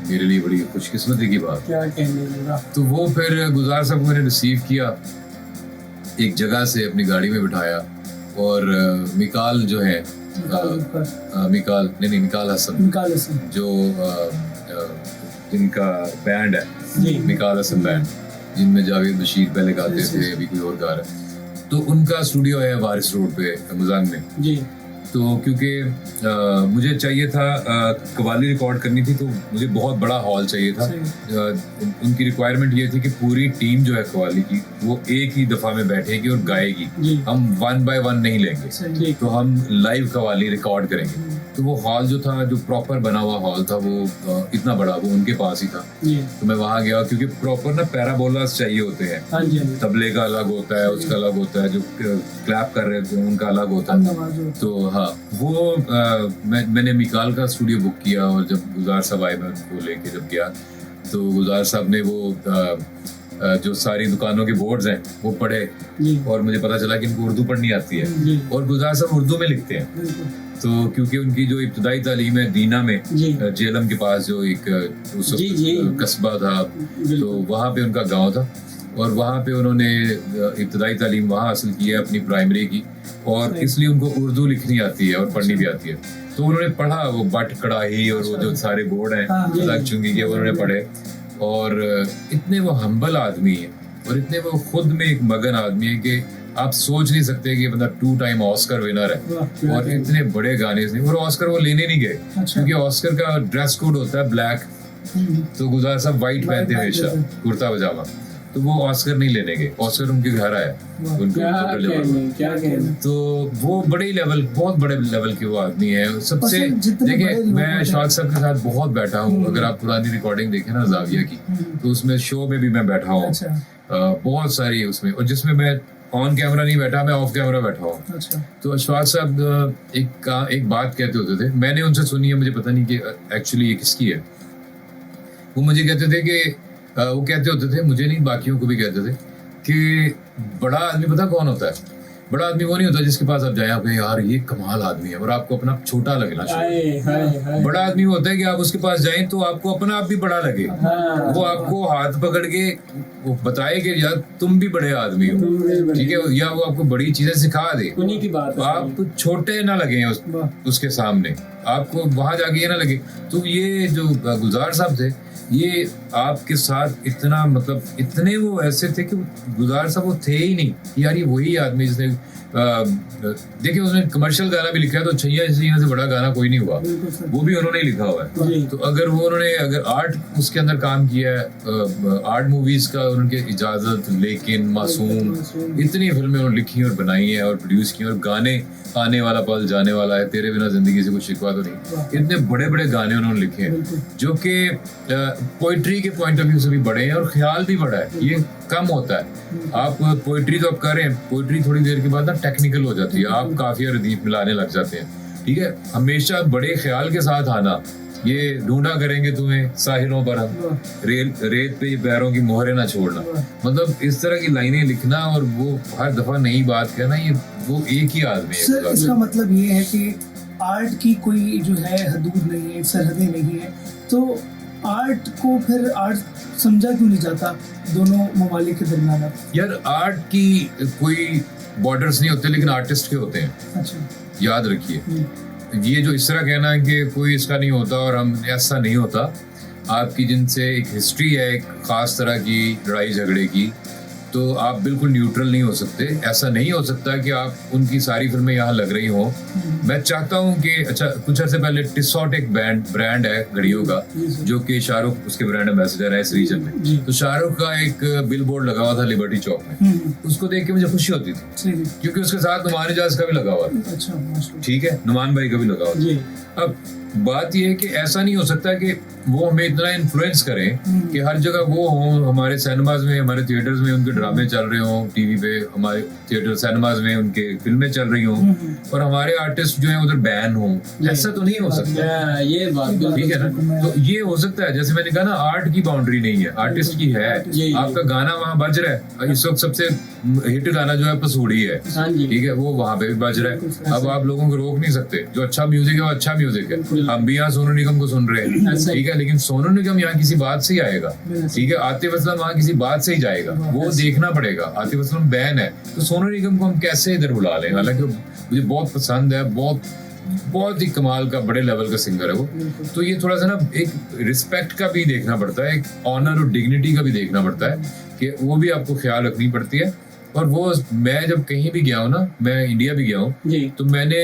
मेरे लिए बड़ी खुशकिस्मती की बात। क्या कहने लगा। तो वो फिर गुलजार साहब को मैंने रिसीव किया एक जगह से, अपनी गाड़ी में बिठाया, और मिकाल जो है मिकाल हसन जो जिनका बैंड है, जी। मिकाल हसन बैंड, जिनमें जावेद बशीर पहले गाते थे, अभी कोई और गा रहा है, तो उनका स्टूडियो है वारिस रोड पे मजांग में। जी। तो क्योंकि मुझे चाहिए था कव्वाली रिकॉर्ड करनी थी, तो मुझे बहुत बड़ा हॉल चाहिए था। उनकी रिक्वायरमेंट ये थी कि पूरी टीम जो है कव्वाली की वो एक ही दफ़ा में बैठेगी और गाएगी, हम 1 by 1 नहीं लेंगे, तो हम लाइव कव्वाली रिकॉर्ड करेंगे। तो वो हॉल जो था, जो प्रॉपर बना हुआ हॉल था, वो इतना बड़ा, वो उनके पास ही था। तो मैं वहाँ गया, क्योंकि प्रॉपर ना पैराबोलास चाहिए होते हैं, तबले का अलग होता है, उसका अलग होता है, जो क्लैप कर रहे थे उनका अलग होता है। तो हाँ, वो मैंने मिकाल का स्टूडियो बुक किया, और जब गुलजार साहब आए, मैं उनको लेके जब गया, तो गुलजार साहब ने वो जो सारी दुकानों के बोर्ड्स हैं वो पढ़े, और मुझे पता चला कि इनको उर्दू पढ़नी आती है, और गुलजार साहब उर्दू में लिखते हैं। तो क्योंकि उनकी जो इब्तदाई तालीम है दीना में, जेलम के पास जो एक उस कस्बा था, तो वहाँ पे उनका गांव था, और वहाँ पे उन्होंने इब्तदाई तालीम वहाँ हासिल की है अपनी प्राइमरी की, और इसलिए उनको उर्दू लिखनी आती है और पढ़नी भी आती है। तो उन्होंने पढ़ा, वो बट कढ़ाई और वो जो सारे बोर्ड हैं लग चुंगी के, उन्होंने पढ़े, और इतने वो हम्बल आदमी है, और इतने वो खुद में एक मगन आदमी है कि आप सोच नहीं सकते कि बंदा 2 टाइम ऑस्कर विनर है, और इतने बड़े गाने से, और ऑस्कर वो लेने नहीं गए, क्योंकि ऑस्कर का ड्रेस कोड होता है ब्लैक, तो गुलजार साहब व्हाइट पहनते हैं हमेशा, कुर्ता पजामा, तो वो ऑस्कर नहीं लेने गए, ऑस्कर उनके घर आया, तो वो बड़े लेवल, बहुत बड़े लेवल के वो आदमी है सबसे। देखिए, मैं शाद साहब के साथ बहुत बैठा हूँ, अगर आप पुरानी रिकॉर्डिंग देखें ना जाविया की, तो उसमें शो में भी मैं बैठा हूँ, बहुत सारी उसमें, और जिसमें मैं ऑन कैमरा नहीं बैठा, मैं ऑफ कैमरा बैठा हूँ। तो अशफाक साहब एक बात कहते होते थे, मैंने उनसे सुनी है, मुझे पता नहीं कि एक्चुअली ये किसकी है। वो मुझे कहते थे कि वो कहते होते थे, मुझे नहीं बाकियों को भी कहते थे, कि बड़ा आदमी पता कौन होता है? बड़ा आदमी वो नहीं होता जिसके पास आप जाए, आप यार ये कमाल आदमी है, और आपको अपना छोटा लगना चाहिए। बड़ा आदमी होता है कि आप उसके पास जाएं तो आपको अपना आप भी बड़ा लगे, वो आपको हाथ पकड़ के वो बताए कि यार तुम भी बड़े आदमी हो, ठीक है, या वो आपको बड़ी चीजें सिखा दे, उन्हीं की बात, आप छोटे ना लगे उसके सामने, आपको वहां जाके ये ना लगे। तो ये जो गुलजार साहब थे, ये आपके साथ इतना, मतलब इतने वो ऐसे थे कि गुलजार साहब वो थे ही नहीं यार, ये वही आदमी जिसने देखिए उसने कमर्शियल गाना भी लिखा है, तो छैया से बड़ा गाना कोई नहीं हुआ, वो भी उन्होंने लिखा हुआ है। तो अगर आर्ट उसके अंदर काम किया है, आर्ट मूवीज का उनके इजाजत, लेकिन, मासूम, इतनी फिल्में उन्होंने लिखी और बनाई हैं और प्रोड्यूस की, और गाने, आने वाला पल जाने वाला है, तेरे बिना जिंदगी से कुछ शिकवा तो नहीं, इतने बड़े बड़े गाने उन्होंने लिखे हैं, जो कि पोइट्री के पॉइंट ऑफ व्यू से भी बड़े हैं, और ख्याल भी बड़ा है, ये कम होता है। आप पोइट्री तो आप करें, पोइट्री थोड़ी देर के बाद ना टेक्निकल हो जाती है, आप काफी रदीफ मिलाने लग जाते हैं, ठीक है। हमेशा बड़े ख्याल के साथ आना, ये ढूंढा करेंगे तुम्हें साहिलों पर हम, रेत पे पैरों की मोहरें ना छोड़ना, मतलब इस तरह की लाइनें लिखना, और वो हर दफा नई बात कहना, ये वो एक ही आदमी है। सर, इसका मतलब ये है कि आर्ट की कोई जो है हदूद नहीं है, सरहदें नहीं है, तो आर्ट को फिर आर्ट समझा क्यों नहीं जाता दोनों ममालिक के दरमियान? यार आर्ट की कोई बॉर्डर्स नहीं होते, लेकिन आर्टिस्ट के होते हैं। अच्छा, याद रखिए, ये जो इस तरह कहना है कि कोई इसका नहीं होता और हम, ऐसा नहीं होता। आपकी जिनसे एक हिस्ट्री है, एक खास तरह की लड़ाई झगड़े की, तो आप बिल्कुल न्यूट्रल नहीं हो सकते। ऐसा नहीं हो सकता कि आप उनकी सारी फिल्में यहाँ लग रही हों। मैं चाहता हूँ कि अच्छा, कुछ अर्से पहले टिसॉट एक ब्रांड है घड़ियों का, जो कि शाहरुख उसके ब्रांड एम्बेसडर है इस रीजन में। तो शाहरुख का एक बिल बोर्ड लगा हुआ था लिबर्टी चौक में, उसको देख के मुझे खुशी होती थी, क्योंकि उसके साथ नुमान इजाज का भी लगा हुआ था। अच्छा, ठीक है, नुमान भाई का भी लगा हुआ था। अब बात यह है कि ऐसा नहीं हो सकता कि वो हमें इतना इन्फ्लुएंस करें कि हर जगह वो हों, हमारे सिनेमाज में, हमारे थिएटर्स में उनके ड्रामे चल रहे हों, टीवी पे हमारे थिएटर सिनेमाज में उनके फिल्में चल रही हों, और हमारे आर्टिस्ट जो हैं उधर बैन हों। ऐसा तो नहीं हो सकता। ये बात ठीक है ना? तो ये हो सकता है, जैसे मैंने कहा ना, आर्ट की बाउंड्री नहीं है, आर्टिस्ट की है। आपका गाना वहाँ बज रहा है, इस वक्त सबसे हिट गाना जो है पसूड़ी है, ठीक है, वो वहाँ पे भी बज रहा है। अब आप लोगों को रोक नहीं सकते, जो अच्छा म्यूजिक है वो अच्छा म्यूजिक है। हम भी यहाँ सोनू निगम को सुन रहे हैं, ठीक है, लेकिन सोनू निगम यहाँ किसी बात से ही आएगा, ठीक है, आतिफ असलम वहाँ किसी बात से ही जाएगा, वो देखना पड़ेगा। आतिफ असलम बैन है, तो सोनू निगम को हम कैसे इधर बुला लें? हालांकि मुझे बहुत पसंद है, बहुत ही कमाल का बड़े लेवल का सिंगर है वो। तो ये थोड़ा सा ना एक रिस्पेक्ट का भी देखना पड़ता है, एक ऑनर और डिग्निटी का भी देखना पड़ता है, कि वो भी आपको ख्याल रखनी पड़ती है। और वो मैं जब कहीं भी गया हूँ ना, मैं इंडिया भी गया हूँ, तो मैंने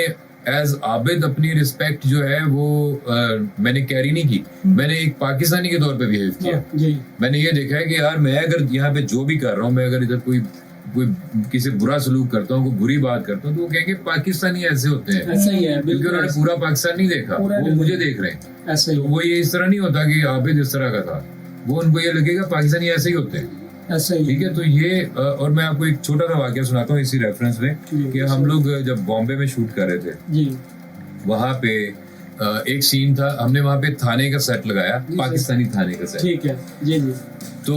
एज आबिद अपनी रिस्पेक्ट जो है वो मैंने कैरी नहीं की। मैंने एक पाकिस्तानी के तौर पे बिहेव किया। मैंने ये देखा है कि यार मैं अगर यहाँ पे जो भी कर रहा हूँ, मैं अगर इधर कोई किसी बुरा सलूक करता हूँ, कोई बुरी बात करता हूँ, तो वो कहेंगे पाकिस्तानी ऐसे होते हैं, ऐसा ही है, क्योंकि उन्होंने पूरा पाकिस्तान नहीं देखा, वो मुझे देख रहे हैं। ऐसा ही तो वो ये इस तरह नहीं होता कि आबिद इस तरह का था, वो उनको ये लगेगा पाकिस्तानी ऐसे ही होते हैं। ऐसा ही, ठीक है। तो ये और मैं आपको एक छोटा सा वाकया सुनाता हूँ इसी रेफरेंस में, कि हम लोग जब बॉम्बे में शूट कर रहे थे जी, वहाँ पे एक सीन था, हमने वहाँ पे थाने का सेट लगाया, पाकिस्तानी थाने का सेट। ठीक है जी जी। तो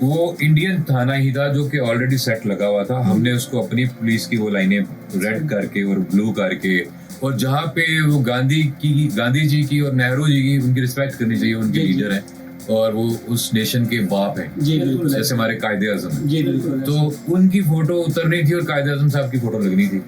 वो इंडियन थाना ही था जो कि ऑलरेडी सेट लगा हुआ था। हमने उसको अपनी पुलिस की वो लाइनें रेड करके और ब्लू करके, और जहाँ पे वो गांधी जी की और नेहरू जी की उनकी रिस्पेक्ट करनी चाहिए, उनके लीडर हैं और वो उस नेशन के बाप हैं, जैसे हमारे कायदे आजम हैं, तो उनकी फोटो उतरनी थी और कायदे आजम साहब की फोटो लगनी थी।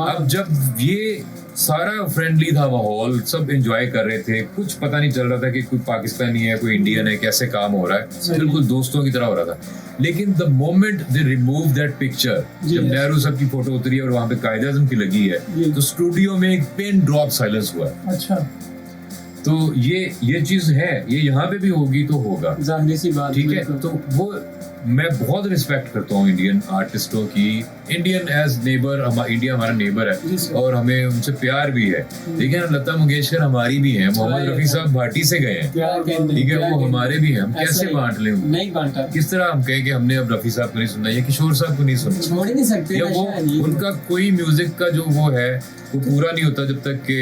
अब जब ये सारा फ्रेंडली था माहौल, सब एंजॉय कर रहे थे, कुछ पता नहीं चल रहा था कि कोई पाकिस्तानी है कोई इंडियन है, कैसे काम हो रहा है, बिल्कुल दोस्तों की तरह हो रहा था। लेकिन the moment they remove that picture, जब नेहरू साहब की फोटो उतरी और वहां पे कायदे आजम की लगी है, तो स्टूडियो में एक पिन ड्रॉप साइलेंस हुआ। अच्छा, तो ये चीज है, ये यहाँ पे भी होगी तो होगा, जाहिर सी बात, ठीक है। तो वो मैं बहुत रिस्पेक्ट करता हूँ इंडियन आर्टिस्टों की, इंडियन एज नेबर, इंडिया हमारा नेबर है और हमें उनसे प्यार भी है। लेकिन लता मंगेशकर हमारी भी है, मोहम्मद रफी साहब भाटी से गए हैं, ठीक है, वो हमारे भी हैं, हम कैसे बांट लें? नहीं बांटा। किस तरह हम कहें कि हमने अब रफी साहब को नहीं सुनना या किशोर साहब को नहीं सुनना, छोड़ ही नहीं सकते, या वो उनका कोई म्यूजिक का जो वो है वो पूरा नहीं होता जब तक कि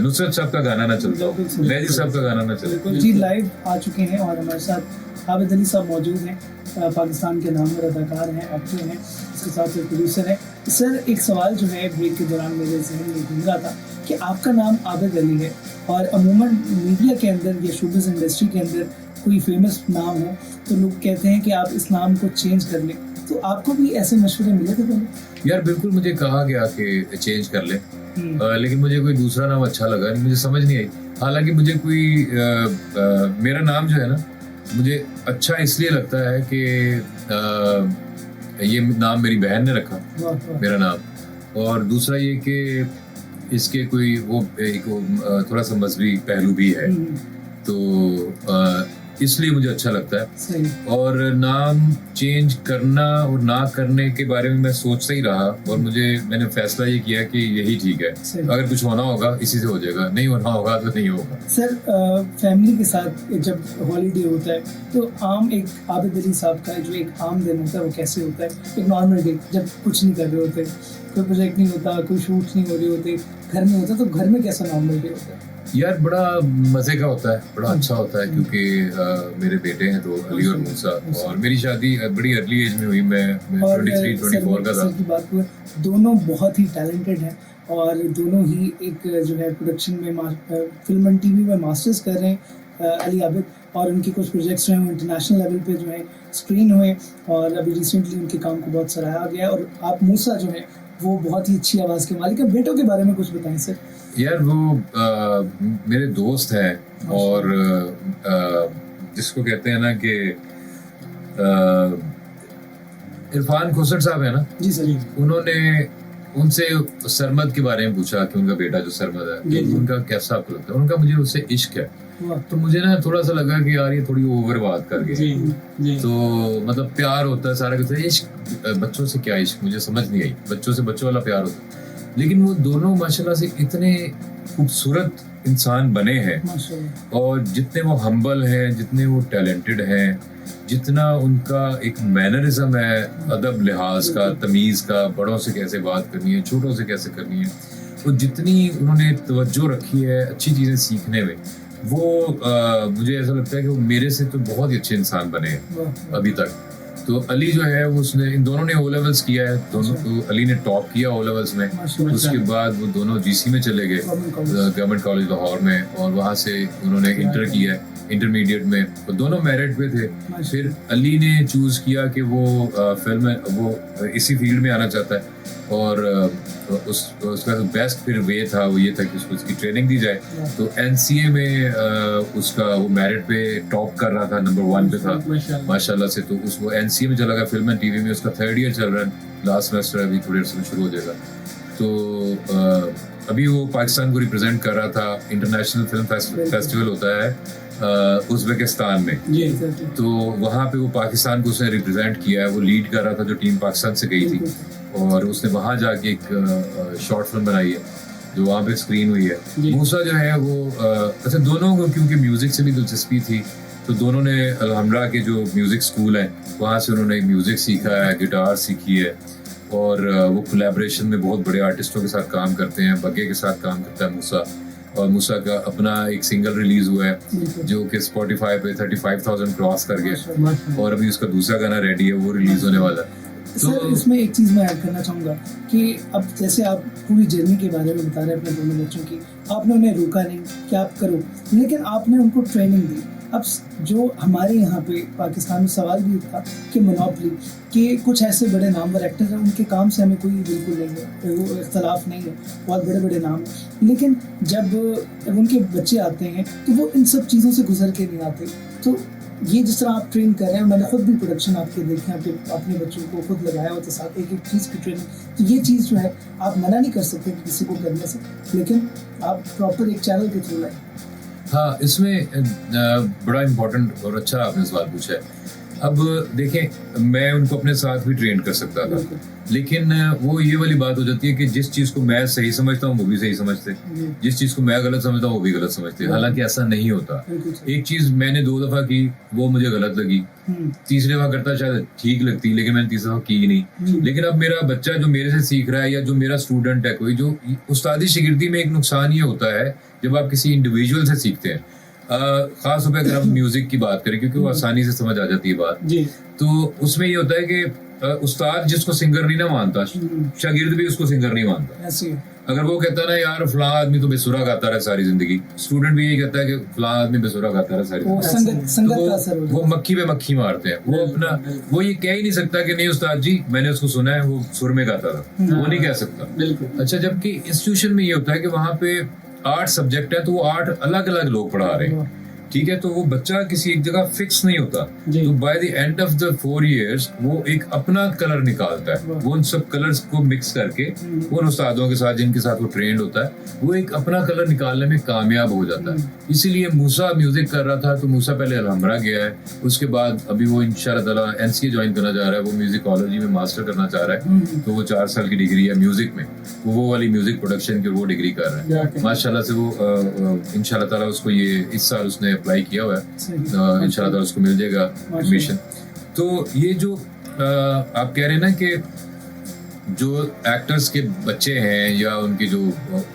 नुसरत साहब का गाना ना चलता हो, मेहदी साहब का गाना ना चलता। जी, लाइव आ चुके हैं और हमारे साथ आबिद अली साहब मौजूद हैं, पाकिस्तान के नामवर अदाकार हैं, एक्टर हैं, इसके साथ एक प्रोड्यूसर हैं। सर, एक सवाल जो है ब्रेक के दौरान मेरे जहन में घूम रहा था कि आपका नाम आबिद अली है और अमूमन मीडिया के अंदर या शोबिज़ इंडस्ट्री के अंदर कोई फेमस नाम हो तो लोग कहते हैं कि आप इस नाम को चेंज कर लें, तो आपको भी ऐसे मशवरे मिले थे पहले? यार बिल्कुल, मुझे कहा गया कि चेंज कर ले, लेकिन मुझे कोई दूसरा नाम अच्छा लगा नहीं, मुझे समझ नहीं आई। हालांकि मुझे कोई मेरा नाम जो है ना, मुझे अच्छा इसलिए लगता है कि ये नाम मेरी बहन ने रखा, मेरा नाम, और दूसरा ये कि इसके कोई वो एक थोड़ा सा मजहबी पहलू भी है, तो इसलिए मुझे अच्छा लगता है। और नाम चेंज करना और ना करने के बारे में मैं सोचता ही रहा, और मैंने फैसला ये किया कि यही ठीक है, अगर कुछ होना होगा इसी से हो जाएगा, नहीं होना होगा तो नहीं होगा। सर, फैमिली के साथ जब हॉलीडे होता है तो आम एक आबिद अली साहब का जो एक आम दिन होता है वो कैसे होता है? एक नॉर्मल डे जब कुछ नहीं कर रहे होते, कोई प्रोजेक्ट नहीं होता, कोई शूट नहीं हो रहे होते, घर में होता, तो घर में कैसा नॉर्मल डे होता है? यार बड़ा मजे का होता है, बड़ा अच्छा होता है, क्योंकि मेरे बेटे हैं तो अली और मूसा, और मेरी शादी बड़ी अर्ली एज में हुई, मैं 23-24 का था। की बात हुई, दोनों बहुत ही टैलेंटेड हैं और दोनों ही एक जो है प्रोडक्शन में फिल्म एंड टीवी में मास्टर्स कर रहे हैं, अली आबिद, और उनके कुछ प्रोजेक्ट्स हैं वो इंटरनेशनल लेवल पे जो है स्क्रीन हुए, और अभी रिसेंटली उनके काम को बहुत सराहा गया। और आप मूसा जो है वो बहुत ही अच्छी आवाज़ के मालिक है। बेटों के बारे में कुछ बताएं सर। यार वो मेरे दोस्त हैं, और जिसको कहते हैं ना कि इरफान खोसर साहब है ना, जी सर। उन्होंने उनसे सरमद के बारे में पूछा कि उनका बेटा जो सरमद है जी, तो जी। उनका कैसा आपको लगता है, उनका मुझे उससे इश्क है। वाह। तो मुझे ना थोड़ा सा लगा कि यार ये थोड़ी ओवर बात कर गए। जी जी तो मतलब प्यार होता है सारा कुछ, इश्क बच्चों से क्या इश्क, मुझे समझ नहीं आई। बच्चों से बच्चों वाला प्यार होता है, लेकिन वो दोनों माशाल्लाह से इतने खूबसूरत इंसान बने हैं, माशाल्लाह। और जितने वो हम्बल हैं, जितने वो टैलेंटेड हैं, जितना उनका एक मैनरिज्म है अदब लिहाज का, तमीज़ का, बड़ों से कैसे बात करनी है, छोटों से कैसे करनी है, तो जितनी उन्होंने तवज्जो रखी है अच्छी चीज़ें सीखने में, वो मुझे ऐसा लगता है कि वो मेरे से तो बहुत ही अच्छे इंसान बने हैं वाह। अभी तक। तो अली जो है वो उसने, इन दोनों ने ओ लेवल्स किया है, दोनों तो अली ने टॉप किया ओ लेवल्स में। माशाल्लाह। उसके बाद वो दोनों जीसी में चले गए, government college. Government college Lahore में, और वहाँ से उन्होंने इंटर किया है, इंटरमीडिएट में, तो दोनों मेरिट पे थे। फिर अली ने चूज़ किया कि वो फिल्म वो इसी फील्ड में आना चाहता है, और उसका बेस्ट फिर वे था वो ये था कि उसको उसकी ट्रेनिंग दी जाए। तो एनसीए में उसका वो मेरिट पे टॉप कर रहा था, नंबर 1 पे था माशाल्लाह। माशाल्लाह से। तो उसको एनसीए में चला गया, फिल्म एंड टीवी में उसका 3rd ईयर चल रहा है, लास्ट सेमेस्टर अभी थोड़ी देर से शुरू हो जाएगा। तो अभी वो पाकिस्तान को रिप्रेजेंट कर रहा था, इंटरनेशनल फिल्म फेस्टिवल होता है उज़्बेकिस्तान में, जी तो वहाँ पे वो पाकिस्तान को उसने रिप्रेजेंट किया है, वो लीड कर रहा था जो टीम पाकिस्तान से गई थी, और उसने वहाँ जाके एक शॉर्ट फिल्म बनाई है जो वहाँ पे स्क्रीन हुई है। जी। मूसा जो है वो अच्छा, दोनों को क्योंकि म्यूज़िक से भी दिलचस्पी थी, तो दोनों ने अलहमरा के जो म्यूज़िक स्कूल है वहाँ से उन्होंने म्यूज़िक सीखा है, गिटार सीखी है, और वो कोलैबोरेशन में बहुत बड़े आर्टिस्टों के साथ काम करते हैं। बग्गे के साथ काम करता है मूसा, और मूसा का अपना एक सिंगल रिलीज हुआ है जो कि स्पॉटिफाई पे 35,000 क्रॉस कर गया, माशाल्लाह। और अभी उसका दूसरा गाना रेडी है, वो रिलीज होने वाला है। सर इसमें एक चीज़ मैं ऐड करना चाहूँगा कि अब जैसे आप पूरी जर्नी के बारे में बता रहे हैं अपने दोनों बच्चों की, आपने उन्हें रोका नहीं कि आप करो, लेकिन आपने उनको ट्रेनिंग दी। अब जो हमारे यहाँ पे पाकिस्तान में सवाल भी था कि मोनोपली कि कुछ ऐसे बड़े नामवर एक्टर हैं, उनके काम से हमें कोई बिल्कुल नहीं है, वो इख्तलाफ नहीं है, बहुत बड़े बड़े नाम हैं, लेकिन जब उनके बच्चे आते हैं तो वो इन सब चीज़ों से गुजर के नहीं आते। तो ये जिस तरह आप ट्रेन कर रहे हैं, मैंने खुद भी प्रोडक्शन आपके देखे, आपके अपने बच्चों को खुद लगाया होता साथ एक एक चीज़ की ट्रेनिंग, तो ये चीज़ जो है आप मना नहीं कर सकते किसी को करने से, लेकिन आप प्रॉपर एक चैनल के थ्रू लाए। हाँ, इसमें बड़ा इम्पोर्टेंट और अच्छा आपने सवाल पूछा है। अब देखें, मैं उनको अपने साथ भी ट्रेन कर सकता था, लेकिन वो ये वाली बात हो जाती है कि जिस चीज़ को मैं सही समझता हूँ वो भी सही समझते, जिस चीज़ को मैं गलत समझता हूँ वो भी गलत समझते। हालांकि ऐसा नहीं होता। एक चीज़ मैंने 2 दफ़ा की, वो मुझे गलत लगी, तीसरी दफ़ा करता शायद ठीक लगती, लेकिन मैंने तीसरी दफ़ा की नहीं। लेकिन अब मेरा बच्चा जो मेरे से सीख रहा है, या जो मेरा स्टूडेंट है कोई, जो उस्तादी शिगिर्दी में एक नुकसान ये होता है जब आप किसी इंडिविजुअल से सीखते हैं, खास तौर पे अगर हम म्यूजिक की बात करें, क्योंकि वो आसानी से समझ आ जाती है बात, जी। तो उसमें ये होता है कि उस्ताद जिसको सिंगर नहीं ना मानता, शागिर्द भी उसको सिंगर नहीं मानता। ऐसे ही। अगर वो कहता है ना यार फलां आदमी तो बेसुरा गाता रहा सारी जिंदगी, स्टूडेंट भी यही कहता है कि फलां आदमी बेसुरा गाता रहा सारी वो जिंदगी, संगत तो का असर हो वो मक्खी पे मक्खी मारते हैं। वो अपना वो ये कह ही नहीं सकता कि नहीं उस्ताद जी मैंने उसको सुना है वो सुर में गाता था, वो नहीं कह सकता। बिल्कुल। अच्छा, जबकि इंस्टीट्यूशन में ये होता है कि वहाँ पे 8 सब्जेक्ट है, तो वो 8 अलग अलग लोग पढ़ा रहे हैं, ठीक है, तो वो बच्चा किसी एक जगह फिक्स नहीं होता। तो by the end of the 4 years वो एक अपना कलर निकालता है, वो उन सब कलर्स को मिक्स करके उन उस्तादों के साथ जिनके साथ वो ट्रेंड होता है, वो एक अपना कलर निकालने में कामयाब हो जाता है। इसीलिए मूसा म्यूजिक कर रहा था, तो मूसा पहले अलहमरा गया है, उसके बाद अभी वो इंशाल्लाह ताला एनसीए ज्वाइन करना चाह रहा है, वो म्यूजिकोलॉजी में मास्टर करना चाह रहा है, तो वो 4 साल की डिग्री है म्यूजिक में, वो वाली म्यूजिक प्रोडक्शन की वो डिग्री कर रहा है माशाल्लाह से। वो इंशाल्लाह ताला उसको ये इस साल उसने अप्लाई किया हुआ है, इंशाल्लाह ताला उसको मिल जाएगा एडमिशन। तो ये जो आप कह रहे हैं ना कि जो एक्टर्स के बच्चे हैं या उनकी जो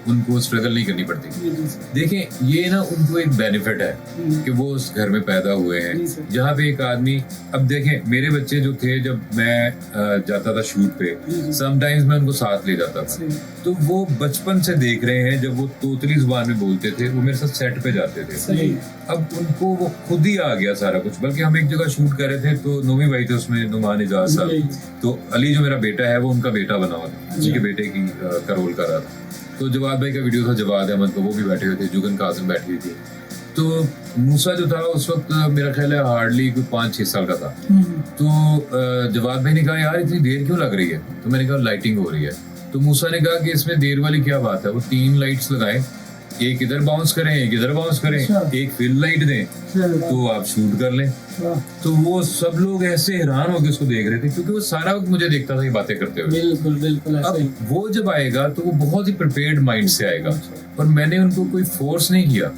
उनको स्ट्रगल नहीं करनी पड़ती, देखें ये ना उनको एक बेनिफिट है कि वो उस घर में पैदा हुए हैं जहाँ पे एक आदमी, अब देखें मेरे बच्चे जो थे जब मैं जाता था शूट पे, समटाइम्स मैं उनको साथ ले जाता था, तो वो बचपन से देख रहे हैं जब वो तोतली जुबान में बोलते थे, वो मेरे साथ सेट पे जाते थे। अब उनको वो खुद ही आ गया सारा कुछ। बल्कि हम एक जगह शूट कर रहे थे तो नोमी भाई थे उसमें, नुमान इजाज साहब, तो अली जो मेरा बेटा है वो उनका बेटा बना हुआ था, उनके बेटे की का रोल कर रहा था। तो जवाद भाई का वीडियो था, जवाद अहमद का, वो भी बैठे हुए थे, जुगन काजिम बैठी हुई थी। तो मूसा जो था उस वक्त मेरा ख्याल है हार्डली कोई 5-6 साल का था। तो जवाद भाई ने कहा यार इतनी देर क्यों लग रही है, तो मैंने कहा लाइटिंग हो रही है। तो मूसा ने कहा कि इसमें देर वाली क्या बात है, वो 3 लाइट्स लगाएं, एक इधर बाउंस करें, एक इधर बाउंस करें, एक फील्ड लाइट दें, तो आप शूट कर लें। तो वो सब लोग ऐसे हैरान होकर उसको देख रहे थे, क्योंकि वो सारा वक्त मुझे देखता था ये बातें करते हुए। बिल्कुल बिल्कुल ऐसे ही। अब वो जब आएगा तो वो बहुत ही प्रिपेयर्ड माइंड से आएगा, और मैंने उनको कोई फोर्स नहीं किया।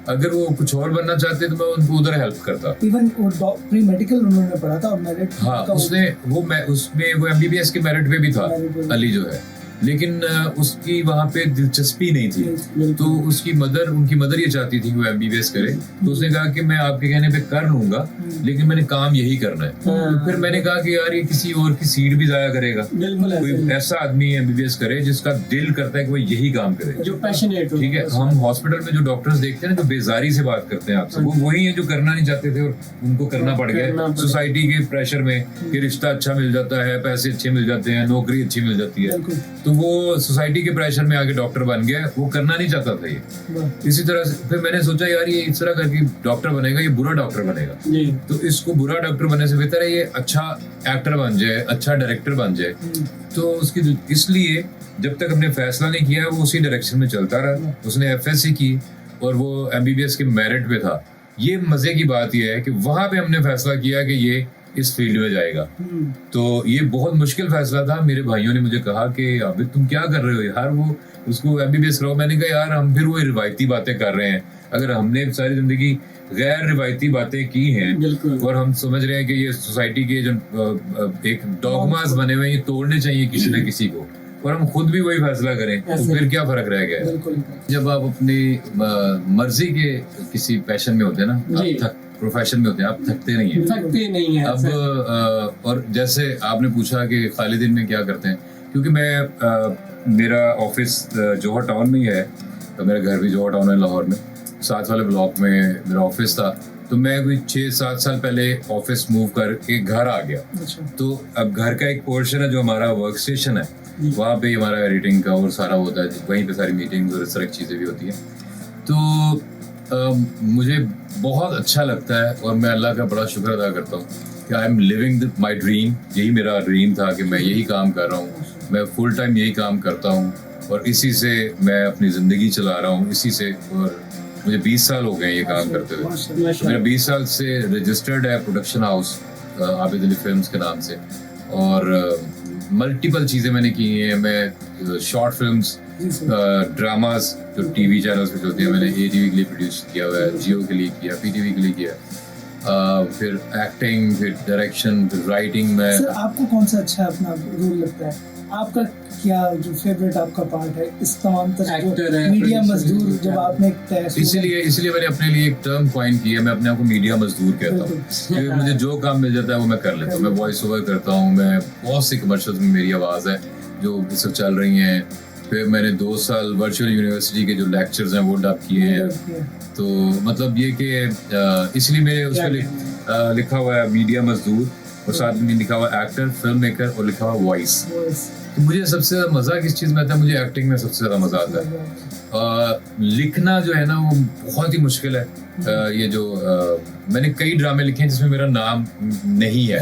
अगर वो कुछ और बनना चाहते तो मैं उनको उधर हेल्प करता। इवन प्री मेडिकल उन्होंने पढ़ा था और मेरिट हाँ, उसने वो मैं उसमें वो एमबीबीएस के मेरिट पे भी था अली जो है, लेकिन उसकी वहाँ पे दिलचस्पी नहीं थी। तो उसकी मदर, उनकी मदर ये चाहती थी कि वो एमबीबीएस करे, तो उसने कहा कि मैं आपके कहने पे कर लूंगा, लेकिन मैंने काम यही करना है। तो फिर मैंने कहा कि यार ये किसी और की सीट भी जाया करेगा, बिल्कुल ऐसे कोई ही। ऐसा आदमी एमबीबीएस करे जिसका दिल करता है कि वो यही काम करे, जो पैशनेट हो। ठीक है। हम हॉस्पिटल में जो डॉक्टर्स देखते हैं ना, जो बेजारी से बात करते हैं आपसे, वो वही है जो करना नहीं चाहते थे और उनको करना पड़ गया सोसाइटी के प्रेशर में, कि रिश्ता अच्छा मिल जाता है, पैसे अच्छे मिल जाते हैं, नौकरी अच्छी मिल जाती है, तो वो सोसाइटी के प्रेशर में आके डॉक्टर बन गया। वो करना नहीं चाहता था ये। इसी तरह से फिर मैंने सोचा यार ये इस तरह करके डॉक्टर बनेगा, ये बुरा डॉक्टर बनेगा, जी। तो इसको बुरा डॉक्टर बनने से बेहतर है ये अच्छा एक्टर बन जाए, अच्छा डायरेक्टर बन जाए। तो उसकी इसलिए जब तक हमने फैसला नहीं किया वो उसी डायरेक्शन में चलता रहा। उसने एफएससी की और वो एमबीबीएस के मेरिट पे था। ये मजे की बात यह है कि वहां पे हमने फैसला किया कि ये इस फील्ड में जाएगा। तो ये बहुत मुश्किल फैसला था। मेरे भाइयों ने मुझे कहा कि अभी तुम क्या कर रहे हो यार, वो उसको एमबीबीएस कराओ। मैंने कहा यार हम फिर वो रिवायती बातें कर रहे हैं। अगर हमने सारी जिंदगी गैर रिवायती बातें की हैं और हम समझ रहे हैं कि ये सोसाइटी के जो एक डॉगमास बने हुए हैं ये तोड़ने चाहिए किसी न किसी को, और हम खुद भी वही फैसला करें, तो फिर क्या फर्क रह गया है। जब आप अपनी मर्जी के किसी पैशन में होते हैं ना, आप प्रोफेशन में होते हैं, आप थकते नहीं हैं। थकते नहीं है अब और जैसे आपने पूछा कि खालिदिन में क्या करते हैं, क्योंकि मैं मेरा ऑफिस जोहर टाउन में ही है, तो मेरा घर भी जोहर टाउन है लाहौर में, 7 वाले ब्लॉक में मेरा ऑफिस था। तो मैं कोई 6-7 साल पहले ऑफिस मूव करके घर आ गया। तो अब घर का एक पोर्शन है जो हमारा वर्क स्टेशन है, वहाँ पे हमारा एडिटिंग का और सारा होता है, वहीं पे सारी मीटिंग्स और इस तरह की चीज़ें भी होती हैं। तो मुझे बहुत अच्छा लगता है और मैं अल्लाह का बड़ा शुक्र अदा करता हूँ कि I am living my dream. यही मेरा ड्रीम था कि मैं यही काम कर रहा हूँ, मैं फुल टाइम यही काम करता हूँ और इसी से मैं अपनी ज़िंदगी चला रहा हूँ, इसी से। और मुझे 20 साल हो गए ये काम करते हुए। मेरा 20 साल से रजिस्टर्ड है production house Abid Ali films के नाम से, और मल्टीपल चीज़ें मैंने की हैं। मैं शॉर्ट फिल्म्स, ड्रामास जो टीवी चैनल्स पे चलती हैं, मैंने एटीवी के लिए प्रोड्यूस किया हुआ है, जियो के लिए किया, पीटीवी के लिए किया, फिर एक्टिंग, फिर डायरेक्शन, फिर राइटिंग में। सर आपको कौन सा अच्छा अपना रोल लगता है? आपका क्या जो फेवरेट आपका पार्ट है इस तमाम मीडिया मजदूर जब आपने इसलिए मैंने अपने लिए एक टर्म कॉइन की है, मैं अपने आप को मीडिया मजदूर कहता हूँ, क्योंकि मुझे जो काम मिल जाता है वो मैं कर लेता हूँ। मैं वॉइस ओवर करता हूँ, मैं बहुत सी कमर्शियल्स में मेरी आवाज़ है जो इस वक्त चल रही हैं। फिर मैंने 2 साल वर्चुअल यूनिवर्सिटी के जो लेक्चर्स हैं वो डब किए हैं। तो मतलब ये कि इसलिए मेरे उस पर लिखा हुआ है मीडिया मजदूर, और साथ में लिखा हुआ एक्टर, फिल्म मेकर, और लिखा हुआ वॉइस। तो मुझे सबसे ज़्यादा मज़ा किस चीज़ में आता है? मुझे एक्टिंग में सबसे ज़्यादा मज़ा आता है। लिखना जो है ना वो बहुत ही मुश्किल है। ये जो मैंने कई ड्रामे लिखे हैं जिसमें मेरा नाम नहीं है,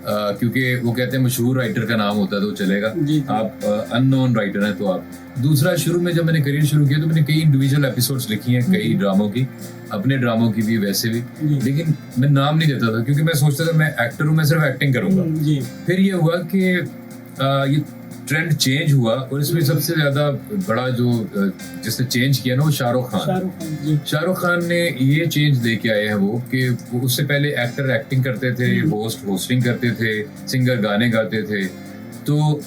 क्योंकि वो कहते हैं मशहूर राइटर का नाम होता है तो चलेगा, आप अननोन राइटर हैं तो आप। दूसरा, शुरू में जब मैंने करियर शुरू किया तो मैंने कई इंडिविजुअल एपिसोड्स लिखी हैं, कई ड्रामों की, अपने ड्रामों की भी, वैसे भी, लेकिन मैं नाम नहीं देता था क्योंकि मैं सोचता था मैं एक्टर हूँ, मैं सिर्फ एक्टिंग करूंगा। फिर ये हुआ कि ये ट्रेंड चेंज हुआ, और इसमें सबसे ज्यादा बड़ा जो जिसने चेंज किया ना वो शाहरुख खान ने ये चेंज लेके आए हैं वो, कि उससे पहले एक्टर एक्टिंग करते थे, होस्ट होस्टिंग करते थे, सिंगर गाने गाते थे। तो